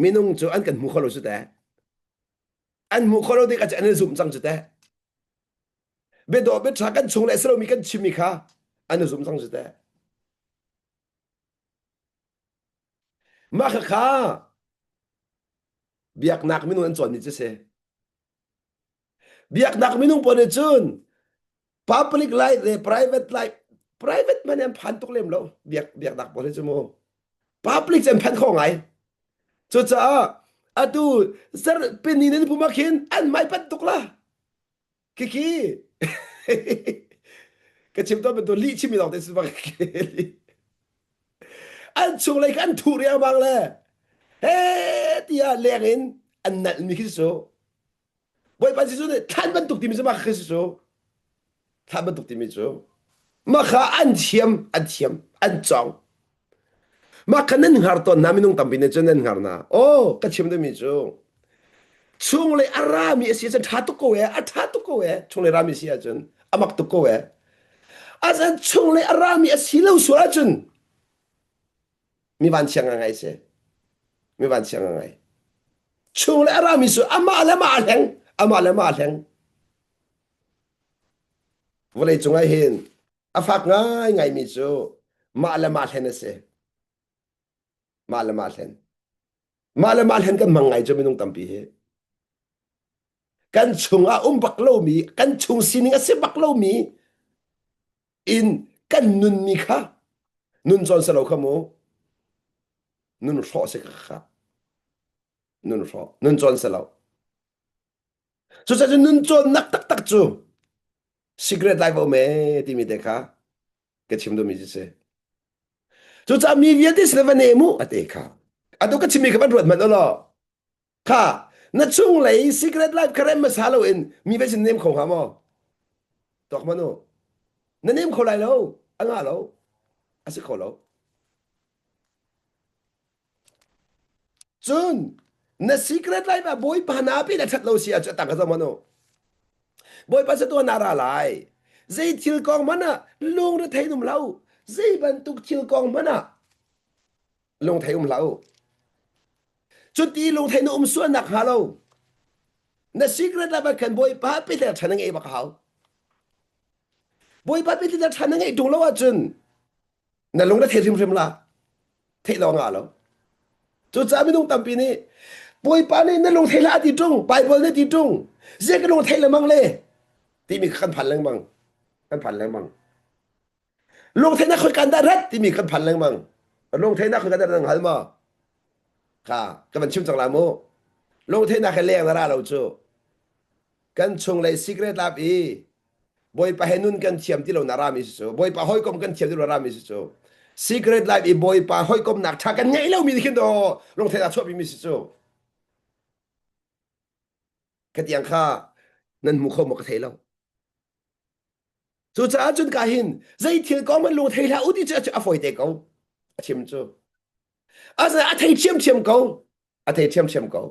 มินุงจูอันกันมุขโลสุดแต่อันมุขโลเด็กอาจจะอันนี้ซุ่มจังสุดแต่เบดอเบทรักันชงเลยสโลมีกันชิมิค่ะอันนี้ซุ่มจังสุดแต่มาค่ะเบียกนักมินุงอันจวนนี่จะเสเบียกนักมินุงปนจุน public life เลย private life private มันยังพันตุกเล่มแล้วเบียกนักปนจุโม public จะพันของไงจุดจ้าอะดูสารเป็นนี่นี่ผู้มาเขียนอันไม่พันตุกละคิก็ชิมตัวเป็นตัวลีชิมิลองแต่สิบกอันช่วงไรกันถูเรียบางเลยเฮ้ที่อะเลี้ยงอินอันนั้นมีคิดโซบอยปัจจุบันเนี่ยท่านบรรทุกทีมจะมาคิดโซท่านบรรทุกทีมโซมาข้าอันเทียมอันจองมาขันนั้นหาตัวน้ำมินุงตั้มบินเจนันหานะโอ้ก็ชิมได้มิโซช่วงเลยอารามีเสียจนท่าตุกโกเออาท่าตุกโกเอช่วงเลยรามีเสียจนอามักตุกโกเออาจารย์ช่วงเลยอารามีเสียเลวสุราจนมีวันเชียงยังไงเสมีวันเชียงยังไง ช่วงแรกรามิสุอามาเลมาแหงอามาเลมาแหงวันนี้จงไอเห็นอาฟักง่ายไงมิสุมาเลมาแหงเสมาเลมาแหงมาเลมาแหงกันมังไงจะไม่ต้องตั้มปีเหกันชงอาบักโลมีกันชงสินิงอาเสบักโลมีอินกันนุนมีค่ะนุนจอนสโลขโมนุนรอเสกค่ะนุนรอนุนจอนสโลสุดท้ายนุนจอนนักตักจู secret life โอเมที่มีเด็กค่ะก็ชิมดูมิจิเส จุดจะมีเวียดิสเลวันเอมูอเตค่ะอะตุกชิมีกับมันรวดมันอ๋อค่ะนั่นช่วงเลย secret life คาร์เรมมาซาโลอินมีเวสินเนมของเขามั้งตอกมันโอ้นั่นเนมเขาไรแล้วอังอาแล้วอาศัยเขาแล้วจุนนั่น secret life อะบอยปานาปีนั่นชัดเราเสียจะตั้งกันมันโอ้บอยปัสตัวนาราไลใจทิลกองมันอะลงรถไทยนุ่มเล่าใจบรรทุกทิลกองมันอะลงไทยนุ่มเล่าจุดที่ลงไทยนุ่มส่วนหนักฮาโล na secret la ba kan boy pa pe da thanang e ba ka boy pa pe da thanang e dong lo wa chun na long da the rim rim la the lo nga lo chu cha mi dong tam pi ni boy pa ni na long the la ti tung bible ne ti tung je ka long the la mang le ti mi khan phan lang mang khan phan lang mang long the na khoi kan da rat ti mi khan phan lang mang long the na khoi kan da rang hal ma ka ka ban chim chang la mo long the na kha leng la ra lo chu กันชงเลย secret lab อี boy pa henun kan thiam ti lo na ra mi so boy pa hoi kom kan thiam ti lo ra mi so secret life i boy pa hoi kom nak tha kan ngai lo mi kin do long thai da chop mi so ka tiang kha nan mu kho mo ka thai lo chu cha chun ka hin zai thil ko man lu thai la u ti cha a foi te ko a chim chu a za a thai chim chim ko a thai chim chim ko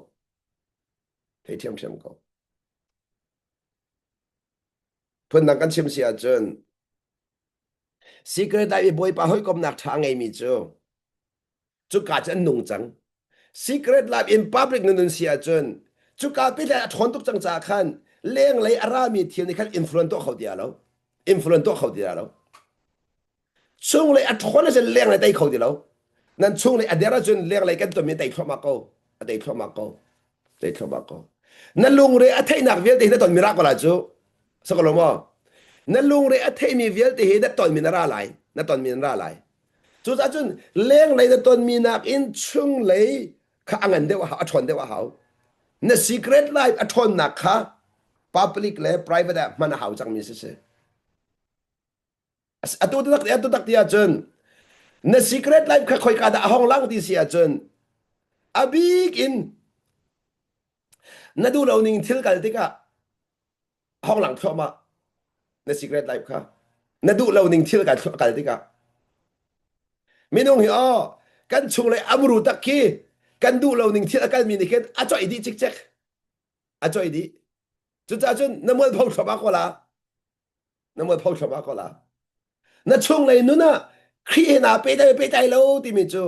thai chim chim ko phun nang kan chim sia chun secret life i boy pa hoi kom nak tha ngai mi chu ka chan nung chang secret life in public nun sia chun chu ka pi la thon tuk chang cha khan leng lei ara mi thil ni khan influence to khau dia lo influence to khau dia lo chung lei a thon la chen leng lai tai khau dia lo nan chung lei a dera chun leng lai kan to mi tai thoma ko a tai thoma ko tai thoma ko nan lung re a thai nak vel te na ton mi ra ko la chu sa ko lo mo nan lung re a thai mi vel te he da ton mi na ra lai na ton mi na ra lai chu cha chun leng lai da ton mi nak in chung lei kha angan de wa a thon de wa hau na secret life a thon nak kha public le private man hau chang mi se atu tak dia chun na secret life kha khoi ka da hong lang ti sia chun a big in na du lo ning thil kal ti ka hong lang thoma na secret life kha na du lo ning thil kal ti ka minung hi o kan chung le amru tak ki kan du lo ning thil kal mi ni ken a choi di chik chek a choi di chu cha chun na mo phau thoma ko la na mo phau thoma ko la na chung le nu na khi na pe dai lo ti mi chu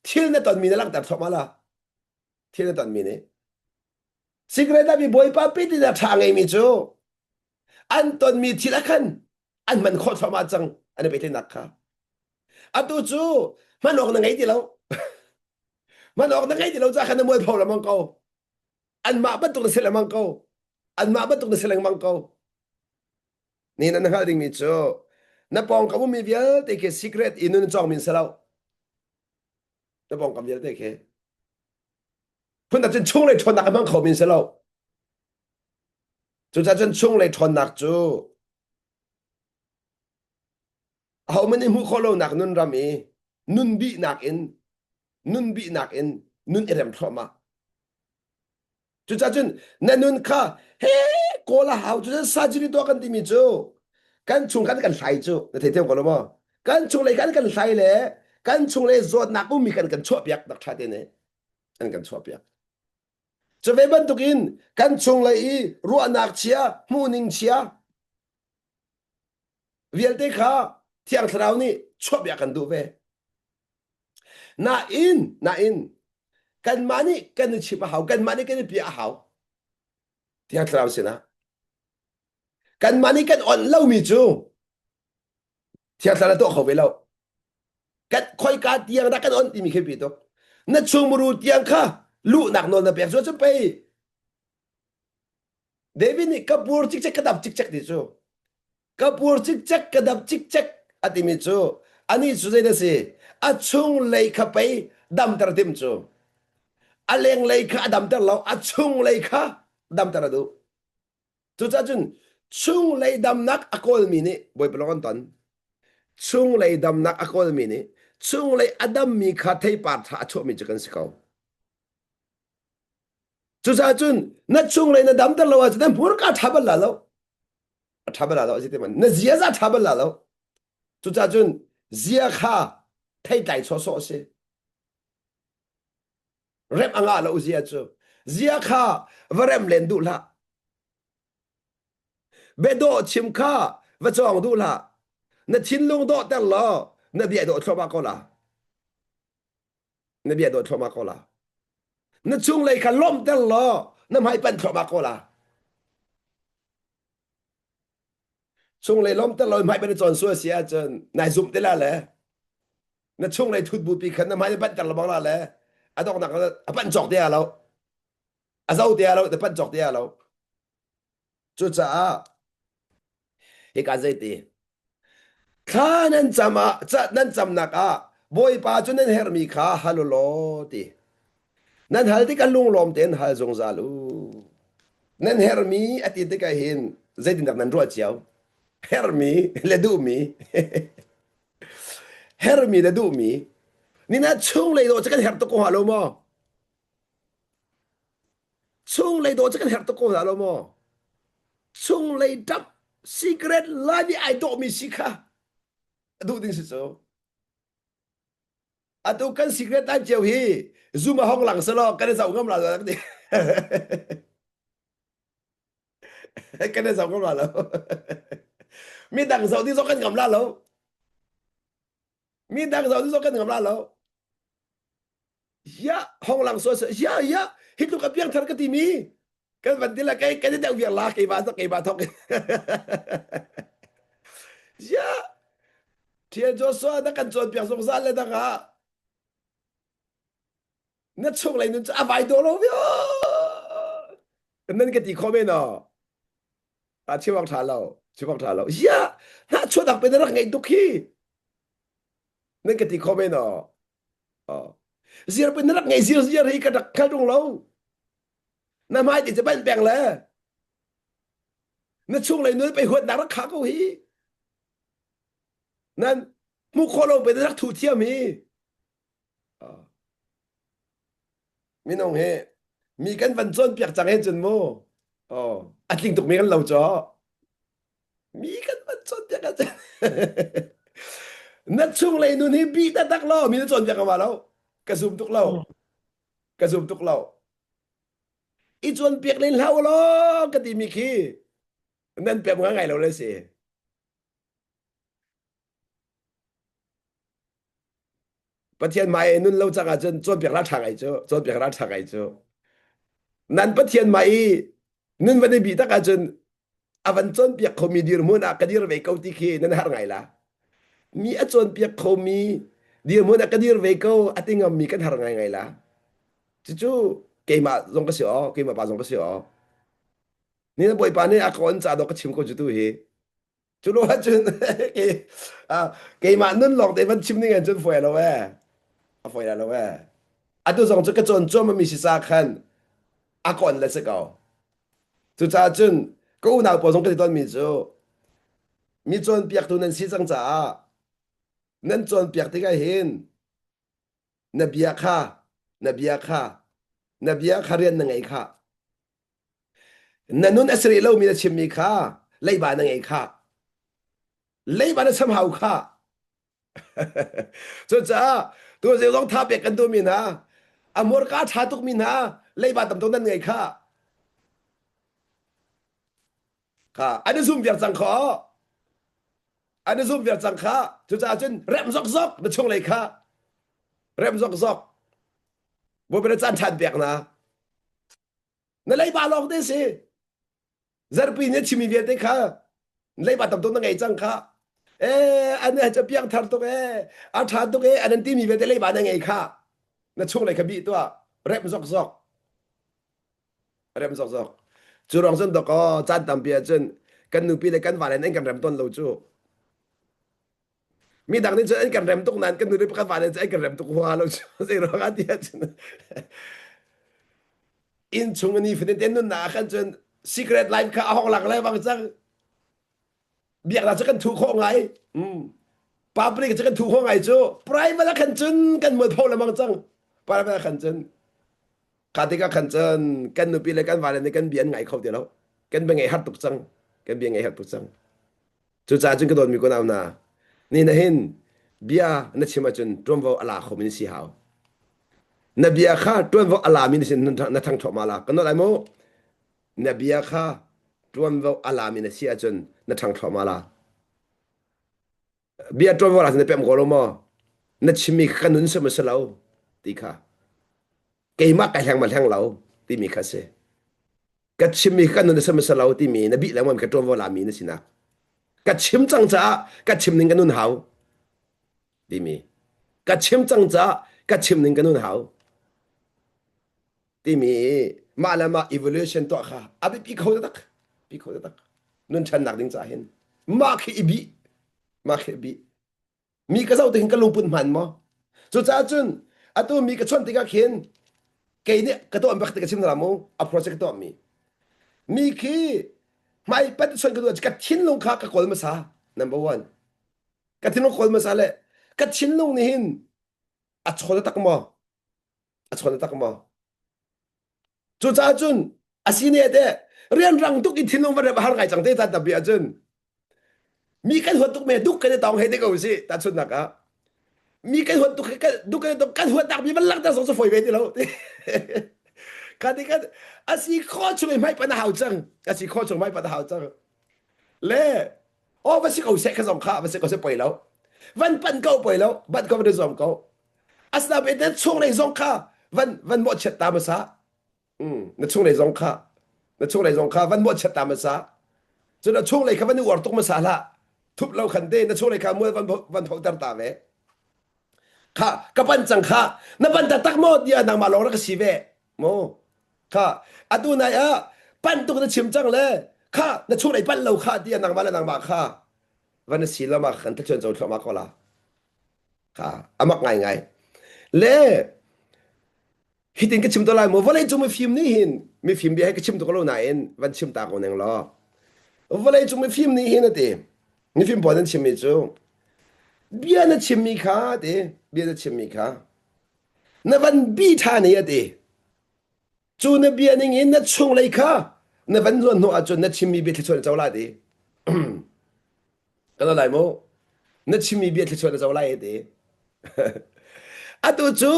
thil na ton mi na lang tar thoma la thil na ton mi ne secret life i boy pa pe ti na tha ngai mi chu an ton mi thil a khan an man kho thoma chang an pe te nak kha a tu chu man ok na ngai ti lo man ok na ngai ti lo cha khan na mo phau la mang ko an ma ba tu na sel mang ko an ma ba tu na sel mang ko ni na ha ding mi chu na pong ka mu mi vial te ke secret inun chong min salau na pong kam vial te ke phun da chen chung le thon nak mang khau min salau chu cha chen chung le thon nak chu hau man mu kholo nak nun rami nun bi nak in nun bi nak in nun erem thoma chu cha chen na nun kha he ko la hau chu sa ji to kan ti mi chu kan chung kan sai chu na the ko lo mo kan chung le kan sai le kan chung le zot nak mi kan chop yak dak tha de ne kan chop yak cho về bên tục in căn chung lại y ruộng nạc chia mu ninh chia việc đấy khá thiang thảo ni chop ya kan du về na in kan mani kan chi pa hau kan mani kan pi hau thiang thảo sina kan mani kan on lâu mi chu thiang thảo to khâu về lâu kan khoi ka tiang da kan on ti mi khe pi to na chung mu ru tiang kha lu nak non na pek so pe David ni kapur chik chak kadap chik chak di chu kapur chik chak kadap chik chak ati mi chu ani chu zai da si a chung lei kha pe dam tar dim chu a leng lei kha dam tar lo a chung lei kha dam tar du chu cha chun chung lei dam nak akol mi ni boy pelong ton chung lei dam nak akol mi ni chung lei adam mi kha thei pa tha chu mi chu kan sikau chu cha chun na chung lei na dam tar lo a chu na mur ka thabal la lo thabal la lo ji te man na zia za thabal la lo chu cha chun zia kha thei dai cho so se rep anga lo zia chu zia kha varem len du la bedo chim kha va chong du la na chin lung do tel lo na bia do thoma ko la na bia do thoma ko la na chung lei kha lom tel lo na mai pan thoma ko la chung lei lom tel lo mai pan chon so sia chen nai zum te la le na chung lei thut bu pi khan na mai pan tel lo bang la le a dok nak a pan chok te lo a zau te lo te pan chok te lo chu cha he ka zai ti kha nan chama cha nan cham nak a boy pa chu nan her mi kha halu lo ti nan hal ti kan lung lom ten hal zong za lu nan her mi ati te ka hin zai din nan ro chiao hermi le du mi hermi le du mi ni na chung le do chakan her to ko halo mo chung le do chakan her to ko halo mo chung le dap secret la ni ai do mi sika du ding si so atu kan secret time chiều hi zoom hong lang salo kan sa ngam la la ni kan sa ngam la lo mi dang sau đi so kan ngam la lo mi dang sau đi so kan ngam la lo ya hong lang so ya ya hitu ka piang thar ka ti mi kan van ti la cái đạo việc la cái ba thok ya thiên cho so da kan chon piang song san le da ka na chung lai nun a vai do lo yo nên cái ti comment no à chiwak tha lo ya na cho dak pe na ngai tu khi nên cái ti comment no zir pe na ngai zir zir hi ka dak ka dong lo na mai tiจะban bang le na chung lai nun pe hot na ra kha ko hiนั่นมุขโลเป็นนักถูเทียมีมีน้องเฮมีกันวันจนเปียกจังเฮจนโมอ๋ออัดลิงตกมีกันเราจ่อมีกันวันจนเปียกกันจังนัดช่วงเลยนู่นนี่บีตักล้อมีนัดจนเปียกกันมาแล้วกระซุมตุกเรากระซุมตุกเราอีจนเปียกเล่นเล่าล้อกะติมีขี้นั่นเปียกมึงไงเราเลยสิประเทศใหม่นู่นเราจังอาจจะจนเปียกรัดทางไอ้เจ้าจนเปียกรัดทางไอ้เจ้านั่นประเทศใหม่นู่นวันนี้บีตักอาจจะอวันจนเปียกเขามีดีร์มุนอากาดีร์เวกเอาที่ขี้นั่นหาไงล่ะมีอาจนเปียกเขามีดีร์มุนอากาดีร์เวกเอาอาทิงมีกันหาไงล่ะจู่ๆเกมาลงก็เสียเกมาปาลงก็เสียนี่นะบ่อยปานนี่อาคนจ่าดอกก็ชิมก็จุดตัวเฮจู่รู้ว่าจุนเกอ่าเกมานั่นหลอกแต่มันชิมนี่ไงจนฝอยแล้วแว่ฝอยแล้วแว่อ่ะตัวสองจุดก็จนมันมีสิสาขันอาก่อนเลยสักเอาจู่จ้าจุนก็อุณาปอสงก็ติดต้นมีจู่มีจนเปียกตัวนั้นสิจังจ้านั่นจนเปียกที่ก็เห็นนบียค่ะนบียค่ะนบียค่ะเรียนยังไงค่ะนั่นนู่นอัสรีเรามีแต่ชิมมีค่ะไล่บานยังไงค่ะไล่บานสมหาวค่ะจู่จ้าตัวเจ้าต้องท้าเปียกกันตัวมีนะอมรกาชาตุกมีนะไล่บานตำตรงนั้นไงค่ะค่ะอันนี้ซุ่มเปียกสังขออันนี้ซุ่มเปียกสังขะจู่จ้าจนเริ่มซอกซอกในช่วงเลยค่ะเริ่มซอกซอกบ่เป็นอาจารย์ชันเปียกนะนั่นไล่บานลองได้สิ zar pi ne chimi viete kha lei ba tam to na ngai chang kha e an ne cha piang thar to e a tha to e an ti mi viete lei ba na ngai kha na chung lai kha bi to rep zok zok rep zok zok chu rong zen to ko chan tam pia chen kan nu pi le kan va le nen kan ram ton lo chu mi dang ni chen kan ram tok nan kan nu ri kan va le chen kan ram tok hwa lo chu se ro ga tia chen in chung ni fin den nu na khan chen secret life ข้าห้องหลังอะไรบางจังเบียกเราจะกันถูกข้อไงปาปริกจะกันถูกข้อไงจูปลายมาแล้วขันจนกันเหมือนพ่อเลยบางจังปลายมาแล้วขันจนขาติกาขันจนกันนุปีเลยกันวาเลนกันเบียนไงเขาเดียวแล้วกันเป็นไงฮัตตุกจังกันเบียนไงฮัตตุกจังจูจ่าจนกระโดดมีคนเอาหน้านี่นะเห็นเบียนัดชิมาจนรวมว่าอลาเขาไม่ได้สีหาวนเบียข้ารวมว่าอลามีได้สินัดทางถอมาละกันนั่นอะไรมั้งนบียะค่ะรวมว่าอัลลามินเสียจนนัทางทอมาลาเบียรวมว่าอะไรในเป็นกอลมานัชิมีขนุนสมัสลาวตีค่ะเกี่ยมากกับแห่งมันแห่งเราที่มีข้าเสกัดชิมีขนุนสมัสลาวที่มีนบีแล้วมันกัดรวมว่าลามีนสินะกัดชิมจังจ้ากัดชิมหนึ่งกันนุ่นหาวที่มีกัดชิมจังจ้ากัดชิมหนึ่งกันนุ่นหาวที่มีมาแล้วมา evolution ตัวข้าอาบิปีเขาจะตักปีเขาจะตักนุ่นฉันหนักดิ้งจ่าเห็นมาคืออีบีมาคืออีบีมีกระเซ้าถึงกระลุงปุ่นมันมั้งสุดท้ายจนอะตัวมีกระชอนติกาเขียนเกย์เนี่ยกระตัวอันบักติกาชิมนาโม approach กระตัวมีคือ mai pat son ka du ka thin long kha ka kol ma sa number 1 ka thin long kol ma sa le ka thin long ni hin a chhol tak mo a chhol tak mo chu cha chun asine de rian rang tuk i thin long ba har ngai chang te ta ta bia chun mi kan hot tuk me duk ka de tong he de ko si ta chun na ka mi kan hot tuk ka duk ka duk kan hot tak mi ban lak ta so so foi ve ti lo ka di ka asi kho chu mai pa na hao chang asi kho chu mai pa na hao chang le ô bác sĩ cầu sẽ cái dòng khác bác sĩ cầu sẽ bồi lâu vẫn bận câu bồi lâu bận câu được dòng câu asna bên đó chung này dòng khác vẫn vẫn một chết tam sa nó chung này dòng khác nó chung này dòng khác vẫn một chết tam sa cho nó chung này cái vẫn nuột tung mà sa la thụp lâu khẩn đê nó chung này cái mua vẫn thâu tar ta về khá cái bận chẳng khá nó bận tắc một dia nàng mà lâu nó cái gì về mô khá à tu này à bận tu nó chìm chẳng lẽ khá nó chung này bận lâu khá dia nàng mà là nàng mà kháวันนี้สิละมาขันตะชนโจทย์มาก็ละค่ะอามักไงไงเล่ฮิตินก็ชิมตัวไรมัววันนี้จุ่มมีฟิล์มนี่หินมีฟิล์มเบียให้ก็ชิมตัวก็รู้ไหนวันชิมตาคนหนึ่งล้อวันนี้จุ่มมีฟิล์มนี่หินนะตีนี่ฟิล์มพอนั้นชิมมีจูเบียนั้นชิมมีขาตีเบียนั้นชิมมีขาในวันบีท่านี่อะตีจูนเบียนี่หินนั่นช่วงไรขาในวันร้อนหัวจูนนั่นชิมมีเบียที่ชนเจ้าละตีก็อะไรมั้งนั่นชิมมีเบียร์ที่ชวนเราไล่เดอะตัวจู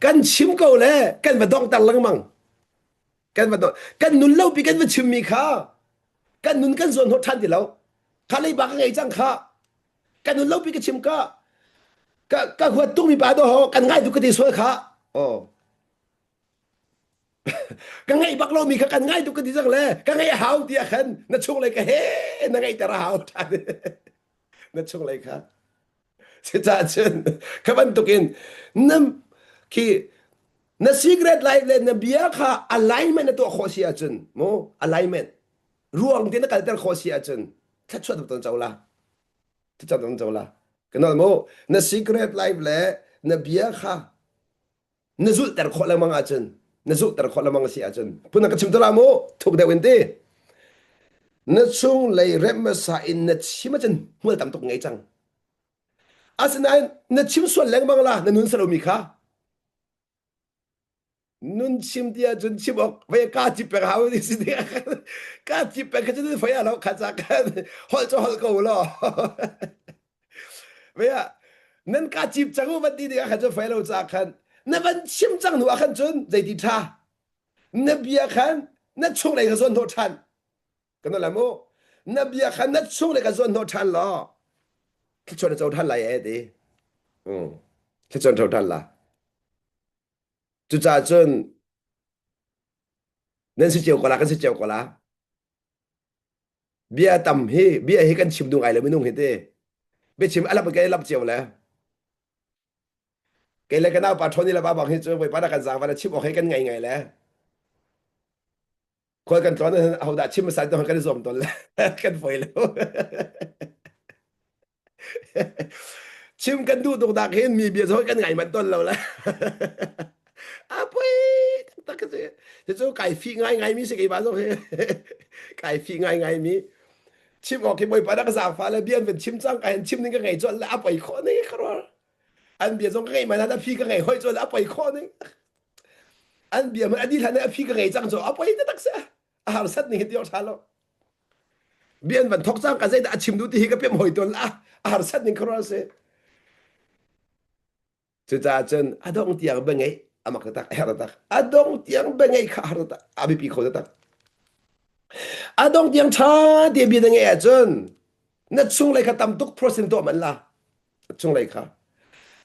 กันชิมกูเลยกันมาดองตังลังมังกันมาดองกันนุนเล่าปีกันมาชิมมีข้ากันนุนกันส่วนหัวทันที่เราข้าเลยบักไงจังข้ากันนุนเล่าปีกันชิมก็หัวตุ้งมีปลาตัวหอกันง่ายทุกทีสวยข้าโอ้กันง่ายบักเรามีข้ากันง่ายทุกทีจังเลยกันง่ายหาวเดียขันนั่นช่วงอะไรกันเฮ้นั่นไงแต่เราหาวทันนั่นช่วงอะไรครับเสียใจจนขบันตุกินนั่นคือนั่น secret life เลยนั่นเบียร์ค่ะ alignment นั่นตัวโคเชียจนโม alignment รวมที่นั่นกันแต่โคเชียจนถ้าช่วยตัวเจ้าละถ้าช่วยตัวเจ้าละก็นั่นโมนั่น secret life เลยนั่นเบียร์ค่ะนั่นสุดแต่คนละมังอาจนนั่นสุดแต่คนละมังเสียจนพูดนั่นก็ชิมตัวละโมถูกเดวินตีนั่นช่วงเลยเริ่มมาใส่นั่นชิมจนเมื่อตำตกไงจังอาศัยนั่นชิมส่วนแรงบ้างล่ะนั่นนุ่นสรุปมีค่ะนุ่นชิมที่จนชิมออกไปกาจิบไปหาวิธีเดียกาจิบไปก็จะได้ไฟเราขัดจากกันฮอลจะฮอลกูล่ะเว้ยนั่นกาจิบจังวันดีเดียขัดจะไฟเราจากกันนั่นวันชิมจังหัวขันจนใจดีท่านั่นเบียขันนั่นช่วงไหนก็ส่วนโทษทันกันนั่นแหละโมนั่นเบียขันนั่นช่วงไหนก็ส่วนโทษทันล่ะที่ชวนเจ้าท่านไรเอ็ดที่ชวนเจ้าท่านล่ะจุดจ่าจนนั่นสิเจียวกว่าละกันสิเจียวกว่าละเบียต่ำเฮเบียเฮกันชิมดูไงเลยไม่นุ่งเห็นเต้เบียชิมอะไรไปแกรับเจียวแล้วแกเลยกันเอาปลาทอนี่ละบ้าบอกให้เจอไปปลากันสางปลาชิมออกให้กันไงแล้วคนกันตอนนั้นเอาดาชิมมาใส่ตอนกันสมตนแล้วกันฝอยแล้วชิมกันดูตรงดักเห็นมีเบียร์ซอยกันไงมันต้นเราแล้วอ่ะไปตักกันสิจะไก่ฟีง่ายมีสิกี่บาทโอเคไก่ฟีง่ายมีชิมออกกี่ใบปลาดักสาฟ้าแล้วเบียร์เป็นชิมจ้างไก่ชิมนึงก็ไงจนแล้วไปข้อนี้ครับอันเบียร์ซองไงมันนะพี่ก็ไงห้อยจนแล้วไปข้อนี้อันเบียร์มันอดีตทันเนี่ยพี่ก็ไงจ้างจนเอาไปตักเสียอาหารสัตว์นี่เดียวทันแล้วเบียร์มันทอกจ้างกันใส่แต่ชิมดูที่ก็เปี่ยมหอยตัวละอาหารสัตว์นี่ครับเสียจุดจ้าจนอดองเตียงเป็นไงอามักตักเฮรตักอดองเตียงเป็นไงข้าฮรตักอาบิปีโคตักอดองเตียงชาเดียบีเป็นไงจนนั่นช่วงไรข้าตำตุกเปอร์เซ็นต์ตัวมันละช่วงไรข้า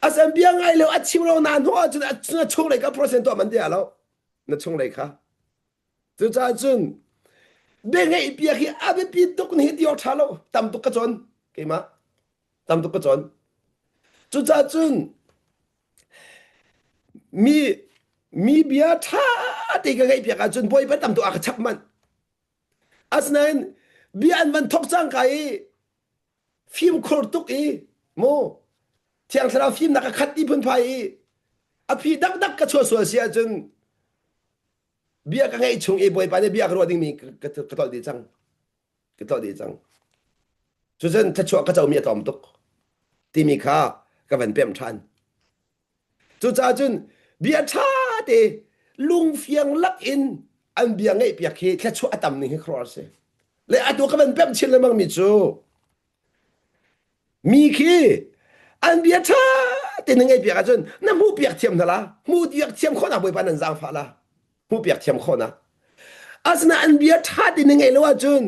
อาศัยเบียงไงแล้วอัดชิมเรานานหัวจนนั่นช่วงไรข้าเปอร์เซ็นต์ตัวมันเดียวแล้วนั่นช่วงไรข้าจุดจ้าจนเป็นไงเบียร์อาบิปีตุกนี่เดียวทันแล้วตำตุกกระจนกี่มาตำตุกกระจนจุดจ้าจนมีเบียร์ท่าตีกันไงเบียร์กันจนบ่อยไปตามตัวอักชับมันอาศัยเบียร์อันมันทกจังไงฟิล์มโคตรตุกโมเที่ยงสระฟิล์มนักขัดที่พื้นไผ่อภิดักกระชัวเสียจนเบียร์กันไงชงบ่อยไปเนี่ยเบียร์ก็รู้ว่าดิ้งมีกระตุ้นดีจัง ก็ต่อดีจังจุดเช่นถ้าชัวก็จะมีตอมตุกที่มีค่าก็เป็นเปี่ยมชันจุดจ้าจุนเบียชาเตลุงเฟียงลักอินอันเบียงไงเปียกแค่ชัวตั้มนี่ให้ครอสเลยอัตัวก็เป็นเปี่ยมชินเลยมั้งมิจูมีขี้อันเบียชาเตนึงไงเปียกจุนน้ำมูเปียกเทียมทละมูเปียกเทียมคนอ่ะบ่อยปานนั้นจางฟ้าละมูเปียกเทียมคนอ่ะอาสนะอันเบียชาเตนึงไงแล้วว่าจุน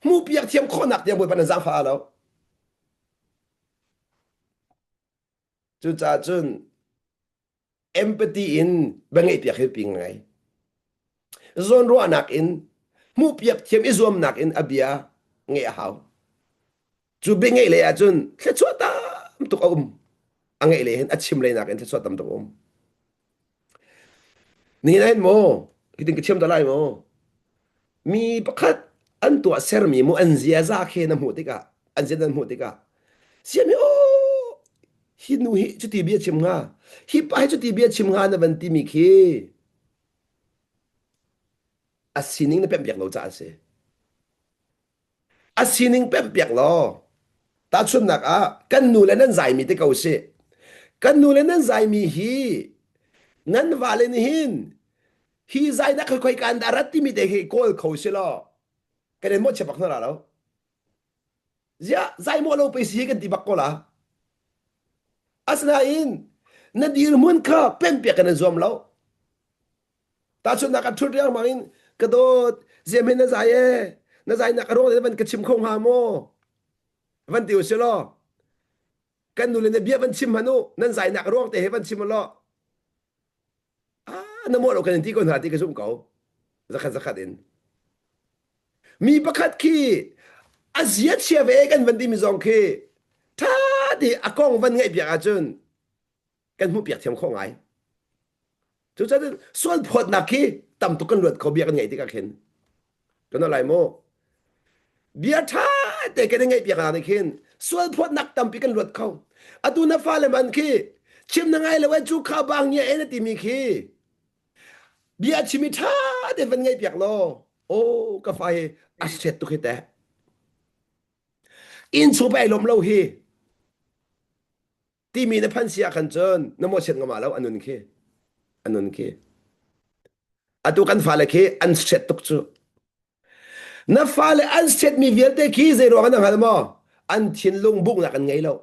มูเปียกเทียมคนอ่ะเดียวบ่อยปานนั้นจางฟ้าแล้วจุดจ้าจุน empathy in บางไงเปียกให้ปิงไง zon ro anak in mu piak thiam izom nak in abia nge hau chu be nge le a chun khle chota tuk ange le hen achim le nak in khle chota tuk ni nain mo kiting kichim dalai mo mi pakhat an tua ser mi mu an zia za khe na mu tika an zia na mu tika sia mi o hi nu hi chu ti bia chim nga hi pa hi chu ti bia chim nga na ban ti mi khi a sining na pem piak lo cha se a sining pem piak lo ta chun nak a kan nu le nan zai mi te kau se kan nu le nan zai mi hi nan vale ni hin hi zai na khoi kan darat ti mi te hi kol khau se lo kan mo che pak na lo ya zai mo lo pe si kan ti bak ko la asna in na dir mun kha pem piak kan zom lo ta chun nak a thur yang mangin kadot zemen na zai na karong le ban ka chim khong ha mo van tiu se lo kan nu le ne bia van chim hanu nan zai nak rong te he van chim lo na mo lo kan ti kon ha ti ka sum ko zakhat in mi pakhat ki aziat sia ve kan van ti mi zong ki tha di akong van ngai bia a chun kan mu piak thiam khong ai chu cha sual phot na ki tam tu kan lut ko bia kan ngai ti ka khen kan lai mo bia tha te kan ngai bia ka ni khen sual phot nak tam pi kan lut ko atu na fa le man ki chim na ngai le wa chu kha bang ye ena ti mi ki bia chimi tha de van ngai piak lo o ka fa he a set tu khite in chu bai lom lo hi ti mi na phan sia khan chen na mo set ngama lo anun ki atu kan fa le ki an set tuk chu na fa le an set mi vial te ki ze ro kan hal mo an thin lung buk na kan ngai lo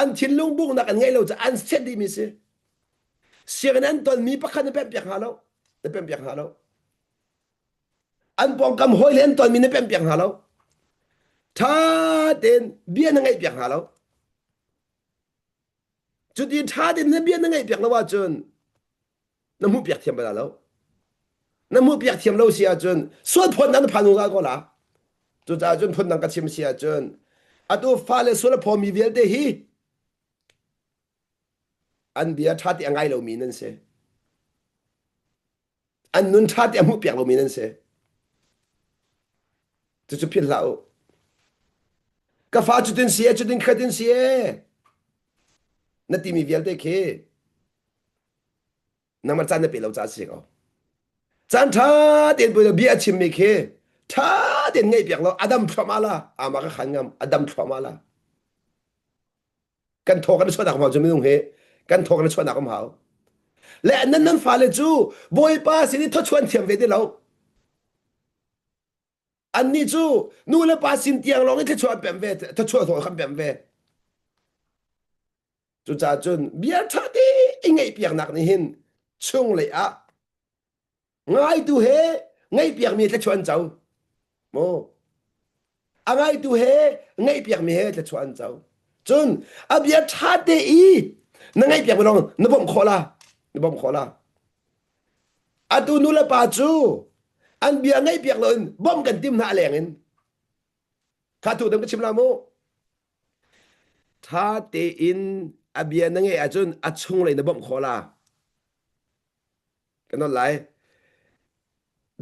an thin lung buk na kan ngai lo cha an set di mi se siang nan ton mi pakhan na pem piak halo na pem piak halo an pong kam hoi len ton mi na pem piak halo tha den bia na ngai piak halo chu ti tha den na bia na ngai piak lo wa chun na mu piak thiam ba lo na mu piak thiam lo sia chun suat phon nan phanu ga ko la chu cha chun phon nang ka chim sia chun atu fa le so la pho mi vel de hi an bia tha ti angai lo mi nan se an nun tha ti mu piak lo mi nan se chu phin lao ka fa chu tin sia chu tin khatin sia na ti mi vel de ke na ma chan na pe lo cha si ko chan tha den bu bia chim mi ke tha den ngai piak lo adam phamala ama ka khan ngam adam phamala kan thok kan chwa dak ma chu mi nung he kan thok kan chwa dak ma hao le nan nan fa le chu boy pa si ni tho chwan thiam ve de lo an ni chu nu le pa sin tiang long ni chwa pem ve tho chwa tho kham pem ve chu cha chun bia tha ti ngai piak nak ni hin chung le a ngai tu he ngai piak mi le chwan chau mo a ngai tu he ngai piak mi he le chwan chau chun a bia tha te i na ngai piak long na bom khola na bom khola a tu nu le pa chu an bia ngai piak lon bom kan tim na leng in kha tu dam ka chim la mo tha te in a bia na ngai a chun a chung le na bom khola kan no lai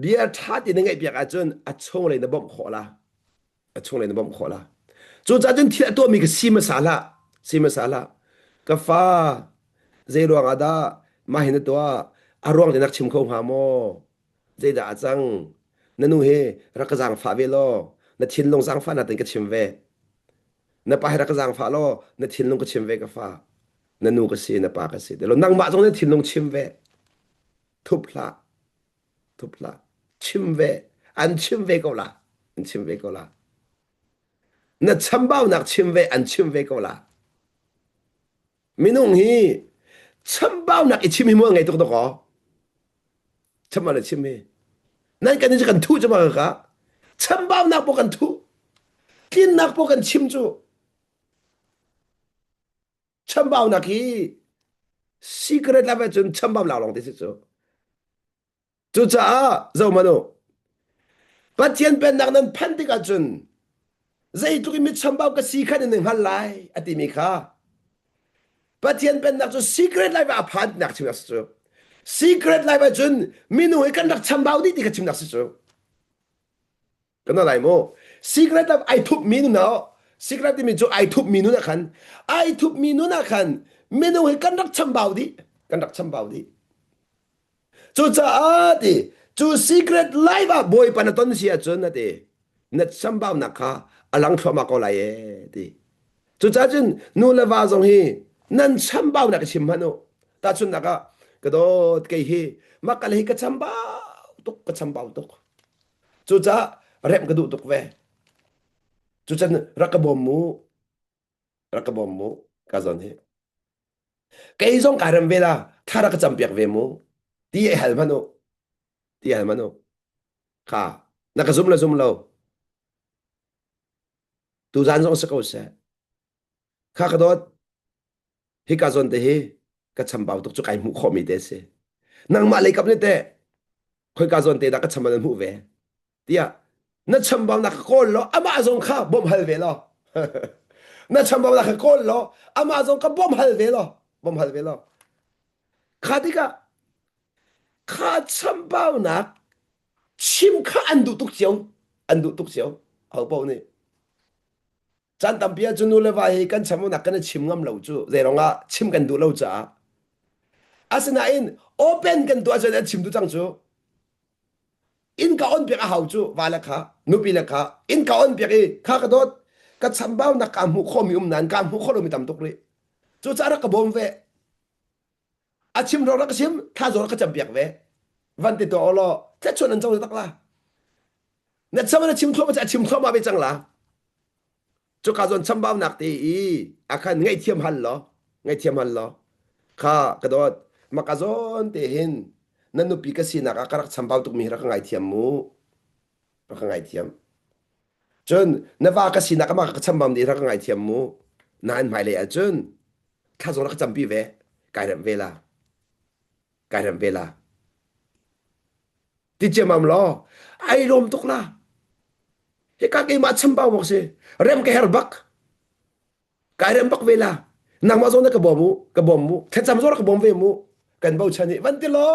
bia tha te na ngai piak a chun a chung le na bom khola a chung le na bom khola chu cha chun thi to mi ka si masala ka fa zero ada ma hin to a rong de nak chim kho ha mo zai da chang nanu he rakazang fa ve lo na thin long zang fa na ten ka chim ve na pa he rakazang fa lo na thin long ka chim ve ka fa nanu ka si na pa ka si de lo nang ma jong na thin long chim ve thupla thupla chim ve an chim ve ko la an chim ve ko la na chambao nak chim ve an chim ve ko la minung hi chambao nak i chim hi mo ngai to ko chama la chim hi nan kan ni kan thu chama ka chambao nak po kan thu kin nak po kan chim chu chambao nak hi secret la ba chun chambao la long de chu chu cha zo mano pa tien pen nak nan phan ti ka chun zai tu ki mi chambao ka si khan ning hal lai ati mi kha pa tien pen nak chu secret la ba phan nak chim chu secret lai ba chun minu he kan nak chambao di ti ka chim nak chu cái nó lại mô secret là ai thúc minu nào secret thì mình cho ai thúc minu na khăn ai thúc minu na khăn minu hay căn đắc chăm bảo đi căn đắc chăm bảo đi cho cha đi cho secret live à boy pan ton sia chun na đi na chăm bảo na kha alang thua ma ko lại đi cho cha chun nu la va zong hi nan chăm bảo na cái chim hanu ta chun na cái đó cái hi mà cái hi cái chăm bảo tuk cái chăm bảo tuk cho cha rem ka du tuk ve chu chan rakabom mu ka zon he kai zong ka ram ve la thara ka cham piak ve mu ti e hal mano kha na ka zum lo tu zan zong sa ko se kha ka dot hi ka zon te he ka cham bau tuk chu kai mu kho mi de se nang ma le kap ne te khoi ka zon te da ka cham man mu ve tia na cham bau na ka kol lo ama zong kha bom hal ve lo na cham bau na ka kol lo ama zong ka bom hal ve lo bom hal ve lo kha ti ka kha cham bau na chim kha an du tuk chiao hau pau ni chan tam pia chu nu le wa hi kan chamu na kan chim ngam lo chu ze ronga chim kan du lo cha asna in open kan du cha chim du chang chu in ka on pek a hau chu wala kha nu pi la kha in ka on pek e kha ka dot ka cham bau na ka mu kho mi nan ka mu kho lo mi tam tok ri chu cha ra ka bom ve a chim ro ra ka chim tha zo ra ka cham pek ve van ti to lo te chon an chong tak la na cham na chim thua ma cha chim thua ma be chang la chu ka zon cham bau nak ti i a khan ngai thiam hal lo ngai thiam hal lo kha ka dot ma ka zon te hin nan nu pi ka si na ka karak cham bau tuk mi ra ka ngai thiam mu ra ka ngai thiam chun na va ka si na ka ma ka cham bam di ra ka ngai thiam mu nan mai le a chun tha zo ra ka cham pi ve kai ram ve la kai ram ve la ti che mam lo ai rom tuk la he ka ke ma cham bau mo se rem ke her bak kai rem bak ve la nang ma zo na ka bom mu the cham zo ra ka bom ve mu kan bau chani van ti lo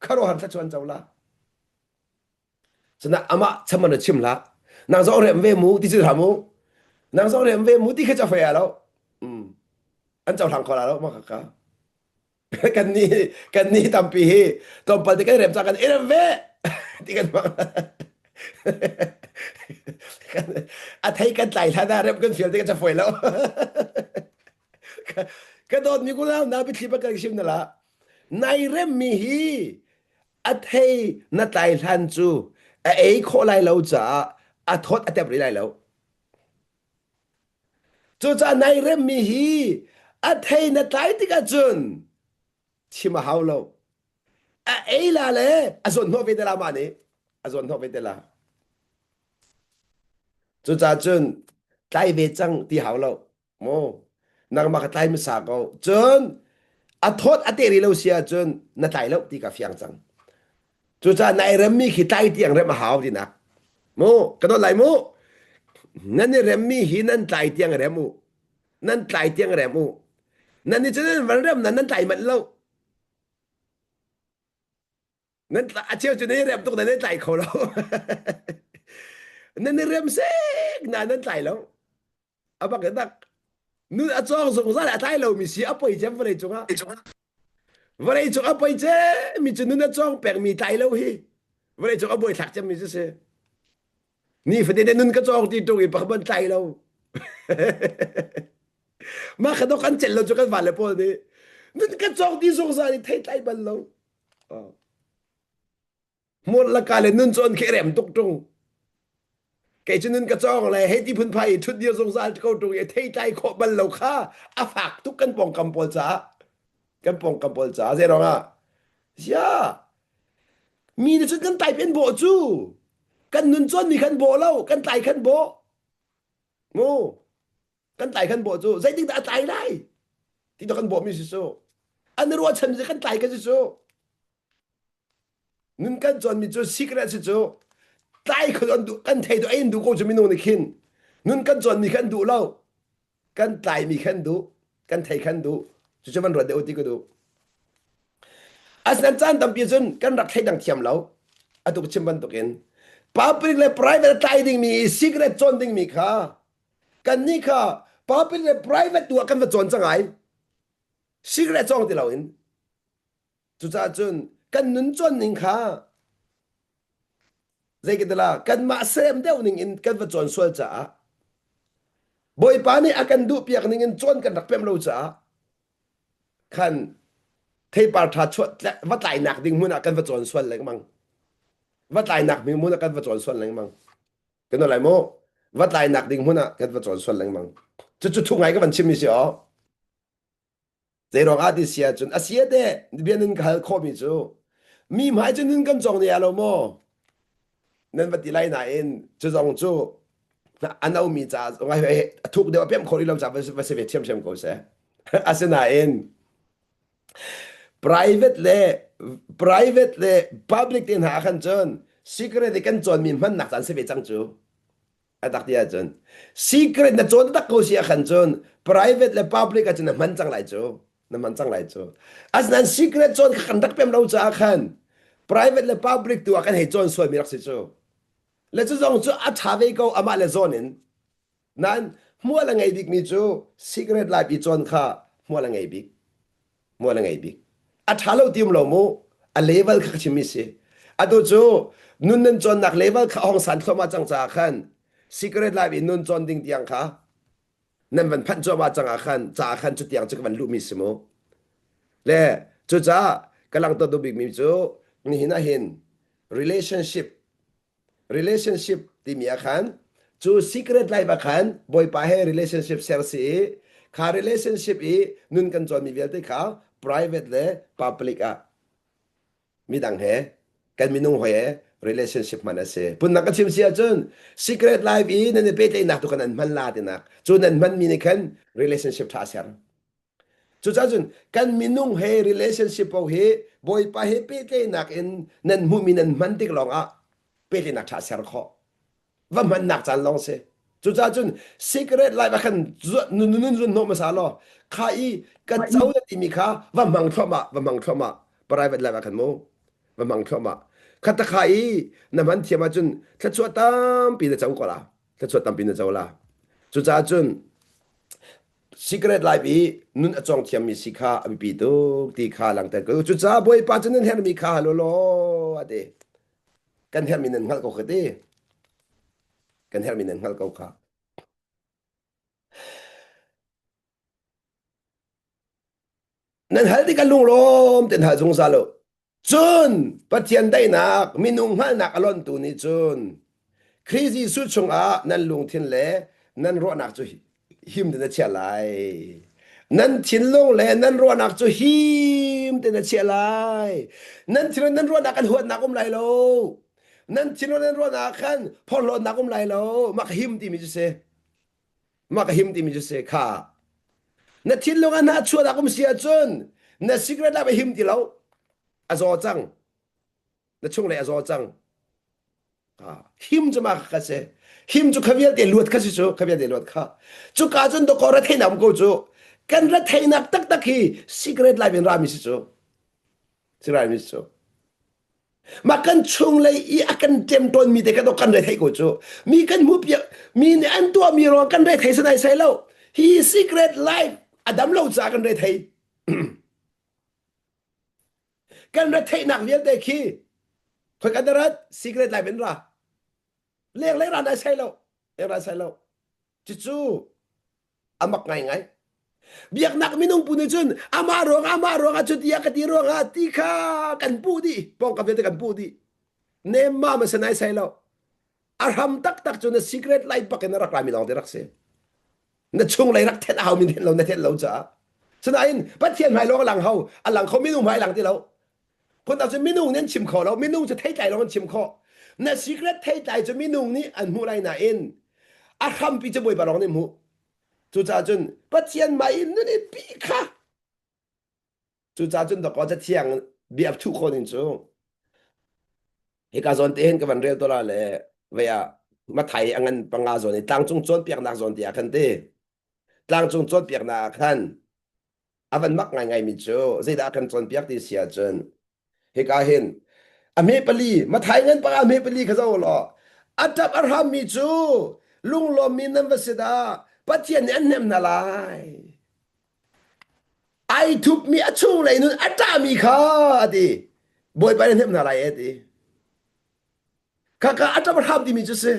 kharo han tha chuan chaw la chana ama chamana chim la nang zo rem ve mu ti chu ha mu nang zo rem ve mu ti kha cha fa ya lo an chaw thang ko la lo ma ka kan ni tam pi hi tom pal ti kan rem cha kan rem ve ti kan ma a thai kan tlai tha da rem kan fiel ti kan cha foi lo ka dot mi ko la na bi thlipa ka sim na la nai rem mi hi a thei na tlai than chu a ei kho lai lo cha a thot a tep ri lai lo chu cha nai rem mi hi a thei na tlai ti ka chun chima hau lo a ei la le a zon no ve de la ma ni a zon no ve de la chu cha chun tlai ve chang ti hau lo mo nang ma ka tlai mi sa ko chun a thot a te ri lo sia chun na tlai lo ti ka fiang chang chu cha nai rem mi khi tlai tiang rem hau di na mo ka do lai mo nan ni rem mi hi nan tlai tiang rem mu nan tlai tiang rem mu nan ni chen van rem nan tlai man lo nan a cheu chu ni rem tuk nan tlai kho lo nan ni rem se nan tlai lo a ba ka dak nu a chong so za la tlai lo mi si a poi chem vre chunga vre chunga poi che mi chu nu na chong pek mi tlai lo hi vậy cho ông bồi thạc cho mình chứ ni phải đến nun cái cho ông đi tụi bác bên tay đâu mà cái đó cần chết lâu cho cái vài lần đi nun cái cho ông đi xuống ra thì thấy tay bên lâu một là cái lên nun chọn cái rèm tục trung cái chân nun cái cho ông lại hết đi phun phai chút đi xuống ra câu trung thấy tay khó bên lâu khá à phạt tục căn bong cầm bol trả căn bong cầm bol trả thế rồi à yeah mi nó chút căn tay bên bộ chú căn nun chọn mi căn bộ lâu căn tay căn bộ ngu căn tay căn bộ chú dây tiếng đã tay đây thì nó căn bộ mi số anhรู้ฉันจะกันไต่กันสิโจนึกกันจนมีโจ secret สิโจไต่คนดูกันไต่ตัวเองดูก็จะมีโน่นนี่ขินนึกกันจนมีขันดูเล่ากันไต่มีขันดูกันไต่ขันดูจะจะมันรอดเดี๋ยวตีก็ดูอาศัยจันทำพิจารณากันรักให้ดังเทียมเล่าอะตุกชิมบันตุกิน public และ private ไต่ดิ่งมี secret จนดิ่งมีค่ะกันนี่ค่ะ public และ private ตัวกันว่าจนจังไง secret จงที่เราเห็นจุดจ้าจนกันนุนจนนิ่งค่ะใจกันละกันมาเสมเดียวนิ่งอินกันว่าจนส่วนจ้าบ่อยปานี่อากันดูเปียกนิ่งอินจนกันรักเพิ่มเราจ้าขันเทปาร์ทัชวัดไหลหนักดิ่งมุนอากันว่าจนส่วนแรงมั้งวัดไหลหนักมีมุนอากันว่าจนส่วนแรงมั้งกันอะไรโมวัดไหลหนักดิ่งมุนอากันว่าจนส่วนแรงมั้งจุดทุ่งไงก็มันชิมมิสิอ๋อเจรองอาดิเซียจนอาเซียเดเบียนินเขาข้อมิจูมีหมายจนนินกันจงเนี่ยเราโมนั่นวัดที่ไรไหนเองจะจงจูอันเอามีจ้าไงทุกเดียวเพียงคนที่เราจะไปเสพเทียมเทียมกูเสียอาเซียนเอง private เลย private เลย public ที่หาขันจน secret ที่กันจนมีมันหนักสันเสพจังจูอันตักที่อาจน secret นะจนตักกูเสียขันจน private และ public อาจจะมันจังไรจูนั่นมันจังไรจูอันนั้น secret จนขันตักเป็นเราจะขัน private และ public ตัวกันให้จนส่วนมีรักสิจูและจะจงจูอัฐาเวก็อามาเลโซนินนั้นมัวละไงบิ๊กมีจู secret ไลฟ์อีจนค่ะมัวละไงบิ๊กมัวละไงบิ๊กอัฐาเราทีมเราโมอันเลเวลข้าชิมิสิอันตัวจูนุ่นนั่นจนนักเลเวลข้าห้องสันเข้ามาจังจากขัน secret ไลฟ์อีนุ่นจนดิ่งเตียงค่ะนั่นมันพันจอมาจังอาขันจากขันจุดเตียงจุดวันลุมิสโมและจุดจ้ากำลังตัวดูบิ๊กมีจูนี่เห็นนะเห็น relationship ที่มีอาการจู secret life อาการบ่อยไปให้ relationship เซลล์สีค่า relationship อีนุ่นกันจนมีเวลที่เขา private และ public อ่ะมีดังเหกันมีนุ่งเห relationship มันเสียปุ่นนักชิมเสียจน secret life อีนั่นเป็นที่นักตุกันนั้นมันลาดินักจูนั้นมันมีในคัน relationship ท่าเสียจุดจ้าจุนกันมีนุ่งเห relationship เอาเหบ่อยไปให้เป็นที่นักเอ็นนั่นมุมีนั่นมันติกลองอ่ะเป็นที่นักท่าเสียข้อว่ามันหนักจันลองเสียจุดจ้าจุน secret life อาคันนุ่นโนมาสาลอข้าอีกันเจ้าที่มีข้าว่ามังทว่า private life อาคันโมว่ามังทว่าขัดข้าอีนั่นมันเทียมจุนถ้าชัวตั้มปีนเจ้าก็ละถ้าชัวตั้มปีนเจ้าละจุดจ้าจุน secret life อีนุ่นจงเทียมมีสิข้าอภิปิโตตีข้าหลังแต่ก็จุดจ้าบ่อยป้าจุนนั่นเห็นมีข้าโลโลอะเดกันเห็นมีนั่นหัลก็คือเดกันเห็นมีนั่นหัลก็ข้านั่นหัลที่กันลุงลมเต็นหัลสงสารโลจุนปัจเจียนได้นักมีนุ่งหัลนักอลอนตัวนี้จุนคริสต์สุดชงอานั่นลุงทิ้งเล่นั่นรอนักจุหิมเดินเชียร์ไลนั่นทิ้งลงเล่นั่นรอนักจุหิมเดินเชียร์ไลนั่นทิ้งนั่นรอนักกันหัวนักอุ้มไหลโลนั่นทิ้งนั่นรอนักกันพอรอนักอุ้มไหลโลมักหิมที่มีจุเสมักหิมที่มีจุเสค่ะนั่นทิ้งลงกันหาชัวนักอุ้มเสียจุนนั่นสิกระดับหิมที่เราอาจอจังนั่นช่วงไหนอาจอจังหิมจะมาคัสเซหิมจุขวิลเดลวดคัสจูขวิลเดลวดข้าจุกาจุนตกอระเทนามกูจูกันระเทนักตักฮีสิกระดับเป็นรามิสิจูสิรามิสิจูมากันช่วงเลยอีอากันเต็มต้นมีแต่กันตกันระเทกูจูมีกันมุบยมีในอันตัวมีรองกันระเทสนายใส่แล้ว he secret life อดัมเราจากกันระเทกันระเทนักเวียนเดคี คนกันดารัดสิเกรตไลเป็นระเรียกเรียกรันได้ใช่แล้วเรียกรันใช่แล้วจู่ๆอามักไงไงเบียกนักมินุงปุนิจุนอามาโรงอาจุดยากติโรงอาติคากันปูดีป้องกับเวทกันปูดีเนมมามันสนายใช่แล้วอารามตักจนสิเกรตไลปักกันรักรามิลองเดรักเซนั่นช่วงไรรักเทนเอามินเทนเราในเทนเราจ้าฉะนั้นปัจเจียนหมายเราหลังเขาอันหลังเขามินุงหมายหลังที่เราคนอาจจะมินุงเนี่ยชิมคอเรามินุงจะเทใจเรามันชิมคอนั่นสิเกรตเทใจจะมินุงนี่อันหูไรน่าเอ็นอาคำปีจะบวยบาลองเนี่ยหูจุจ้าจนปัจเจียนหมายนั่นนี่ปีค่ะจุจ้าจนตะกอจะเที่ยงเบียบทุกคนจริงๆเอกาซอนเตนกับวันเรียลตัวละเลยเวียมาไทยอังกันปังอาซอนนี่ตั้งจงจวนเปียกนักซอนเตียกันเตตั้งจงจวนเปียกนักขัน avan mak ngai ngai mi chu zeda kan chon piak ti sia chen he ka hin ame pali ma thai ngan pa ame pali khazo lo atap arham mi chu lung lo mi nam vasida pathian an nem na lai ai thup mi achung lai nun ata mi kha ati boy pa nem na lai ati kaka atap arham di mi chu se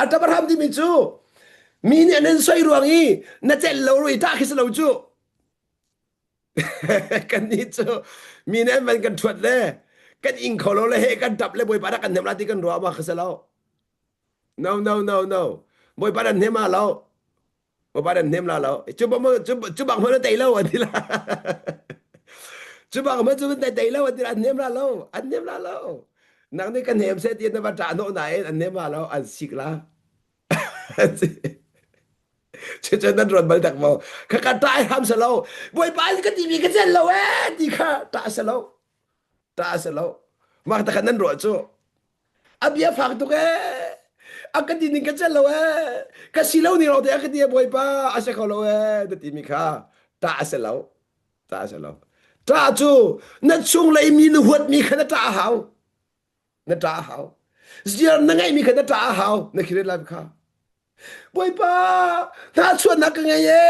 atap arham di mi chu mi ne nen soi ruang i na chen lo rui ta khis lo chu กันนี่จูมีนั่นมันกันถวดเลยกันอิงเขาเลยเฮกันดับเลยบอยปารักันเทมลาที่กันรัวมาคือเสแล้ว no no no no บอยปารันเทมาแล้วบอยปารันเทมลาแล้วจุบมันจุบังมันเตะแล้วอันนี้ละจุบังมันจุบันเตะแล้วอันนี้อันเทมลาแล้วอันเทมลาแล้วนังนี่กันเทมเสตีนมาจ่าโน่ไหนอันเทมลาแล้วอันสิกละเจนั่นรถบรรทุกมาข้าก็ตายห้ามสโลบอยไปก็ทีวีก็เจนแล้วดีค่ะตาสโลตาสโลมาตะกันนั่นรถจู่อาเบียฝากตัวแกอาก็ทีนี้ก็เจนแล้วก็สิโลนี่เราเดี๋ยวก็ทีบอยป้าอาเซเขาแล้วแต่ทีมีค่ะตาสโลตาสโลตาจู่นั่นช่วงเลยมีนวดมีขนาดตาหาวนั่นตาหาวเสียนั่งไงมีขนาดตาหาวนั่นคือเรื่องอะไรค่ะ boy pa na chuan na ka ngai e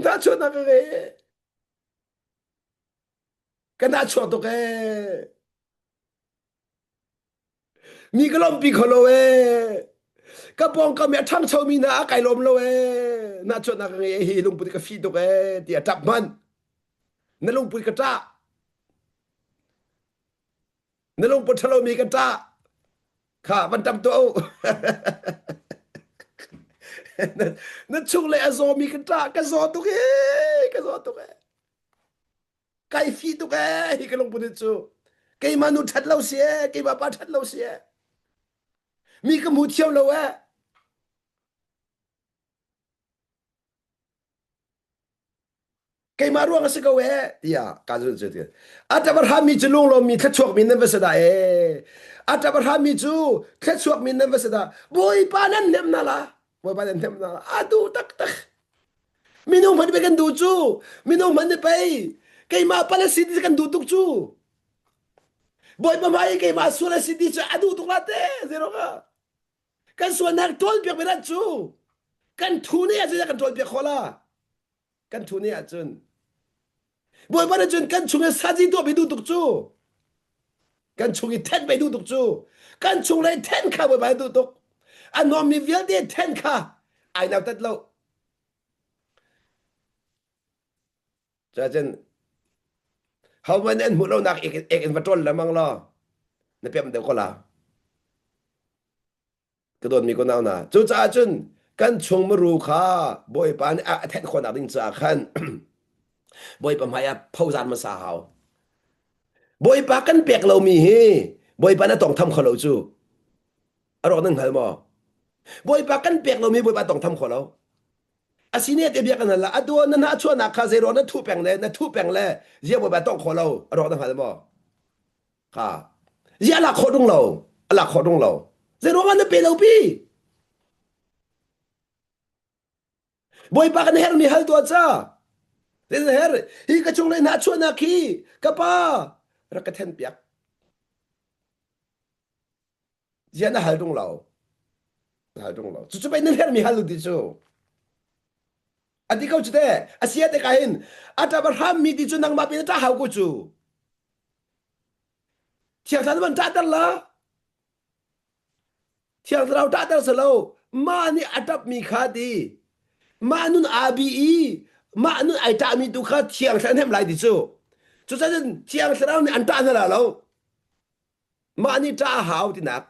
na chuan na ka ngai ka na chuan to ke mi ka lom pi kholo e ka pong ka me thang chau mi na kai lom lo e na chuan na ka ngai hi lung pu ka fi to ke ti tap man na lung pu ka ta na lung pu thalo mi ka ta kha ban tam toนั่นช่วงเลยอโซมีกันตากระโซตุกเอกระโซตุกเอไก่ฟีตุกเอที่กำลังพูดจู่ไก่มนุษย์ทัดเราเสียไก่บ้าป้าทัดเราเสียมีกระมูเที่ยวเราไก่มาร่วงสิกเวเดียการจุดจุดอาจจะบารหามีจุลุงเรามีแค่ชวกมีนั่นเวสดาอาจจะบารหามีจูแค่ชวกมีนั่นเวสดาบุยปานั่นเนมนาละบุยปานั่นเนมนาละอาดูตัก minum man be kan du chu minum man pe kay ma pala city kan du tuk chu boy pa mai kay ma sula city chu adu tuk late zero ka kan so nak tol pe be chu kan thuni a chu kan tol pe khola kan thuni a chun boy pa chun kan chunga saji to be du tuk chu kan chungi ten be du tuk chu kan chung lai ten ka boy pa du tuk an nom mi vial de ten ka ai nào tất lâu cho nên hầu mà nên một lâu nạc ek vật trôn là mang lo nó bẹp đều có là cái đồn mi có nào nè chú cha chun kan chung mà ru kha boy pan à thẹn con nào đinh cha khan boy pa maya phâu gian mà sa hào boy pa kan bẹc lâu mi hi boy pa nó tòng thăm khó lâu chú ở đó nâng hal mà boy pa kan bẹc lâu mi boy pa tòng thăm khó lâu asini te biak na la ado na na chua na kha zero na thu peng le na thu peng le zia bo ba tong kho lo ro na ha mo kha zia la kho dong lo ala kho dong lo zero na pe lo pi boy pa kan her mi hal to cha de her hi ka chung le na chua na ki ka pa ra ka then piak zia na hal dong lo hal dong lo chu chu pe na her mi hal lu di chu adi kau cete asia te kain ata barham mi di chunang ma pin ta hau ku chu thiang san man ta tar la thiang rau ta tar salo ma ni atap mi kha di ma nun abi i ma nun ai ta mi tu kha thiang san hem lai di chu chu sa chen thiang san ni an ta na la lo ma ni ta hao ti nak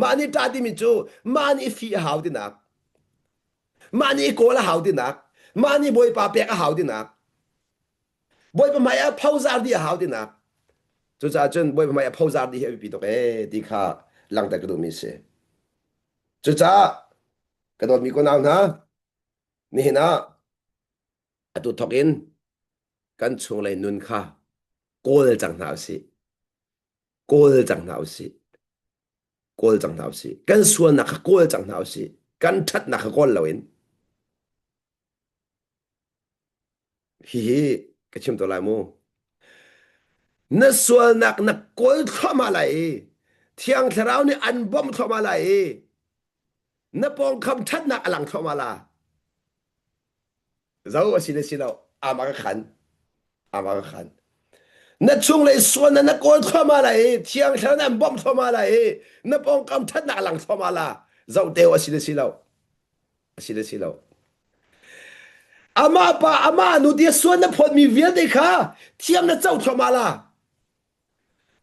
ma ni ta ti mi chu ma ni fi hao ti nak ma ni ko la hao ti nak ma ni boy pa pe ka hao ti nak boy pa mai a phau zar di hao ti nak chu sa chen boy pa mai a phau zar di he pi to ke di kha lang ta ka du mi se chu cha ka do mi ko naw na ni na atu thokin kan chung lai nun kha kol chang nau si kol chang nau si kol chang nau si kan suan na kha kol chang nau si kan that na kha kol lawin hi hi ka chim to lai mu na suan nak na kol thoma lai thiang tharau ni an bom thoma lai na pong kham that na alang thoma la zau asile silo ama ka khan ama ka khan na chung lai suan na kol thoma lai thiang tharau na an bom thoma lai na pong kham that na alang thoma la zau teo asile silo asile silo ama pa ama nu dia suan na phot mi vial de kha thiam na chau thoma la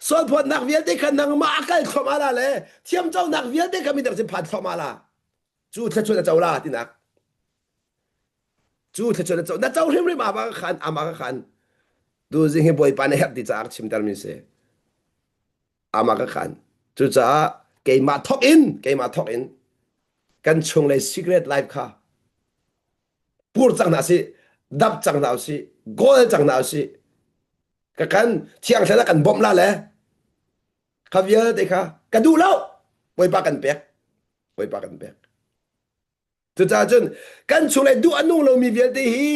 suan phot nak vial de kha nang ma akal thoma la le thiam chau nak vial de kha mi dak se phat thoma la chu thla chu na chau la ti nak chu thla chu na chau na chau rim rim ama ka khan ama ka khan du jing he boy pa na hep ti chak chim tar mi se ama ka khan chu cha ke ma thok in kan chung le secret life kha pur chang na si dap chang na si gol chang na si ka kan thiang thla kan bom la le kha vial de kha ka du lo boy pa kan pek boy pa kan pek chu cha chun kan chung le du anung lo mi vial de hi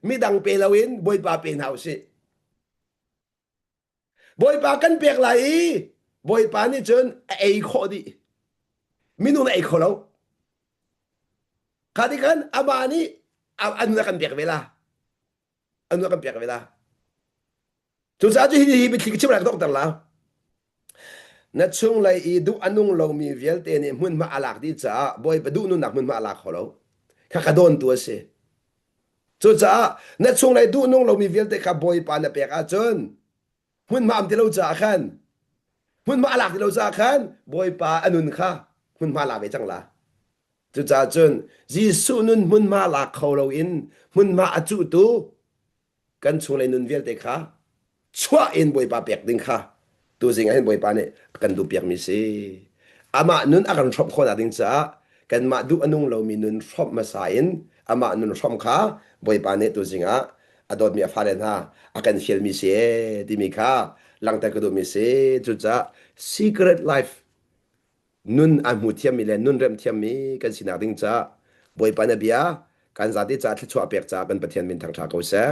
mi dang pe lawin boy pa pe hau si boy pa kan pek lai boy pa ni chun ei kho di minu na ei kho lo khadi kan amani anu na kan pek vela anu na kan pek vela chu cha chu hi bi thik chim la doktor la na chung lai I du anung lo mi vial te ni mun ma alak di cha boy pa du nu nak mun ma alak kho lo kha ka don tu se chu cha na chung lai du nung lo mi vial te kha boy pa na pek a chun mun ma am ti lo cha khan mun ma alak ti lo cha khan boy pa anun kha mun ma la ve chang la chu cha chun jisu nun mun ma la kho lo in mun ma a chu tu kan chung lai nun vial te kha chua in boy pa pek ding kha tu jing hen boy pa ne kan du pek mi se ama nun akan thop kho na ding cha kan ma du anung lo mi nun thop ma sa in ama nun thom kha boy pa ne tu jinga adot mi afaren ha akan feel mi se di mi kha lang ta ko du mi se chu cha secret life nun an mu thiam mi le nun rem thiam mi kan sina ding cha boy pa na bia kan za ti cha thla chua pek cha kan pathian min thang tha ko se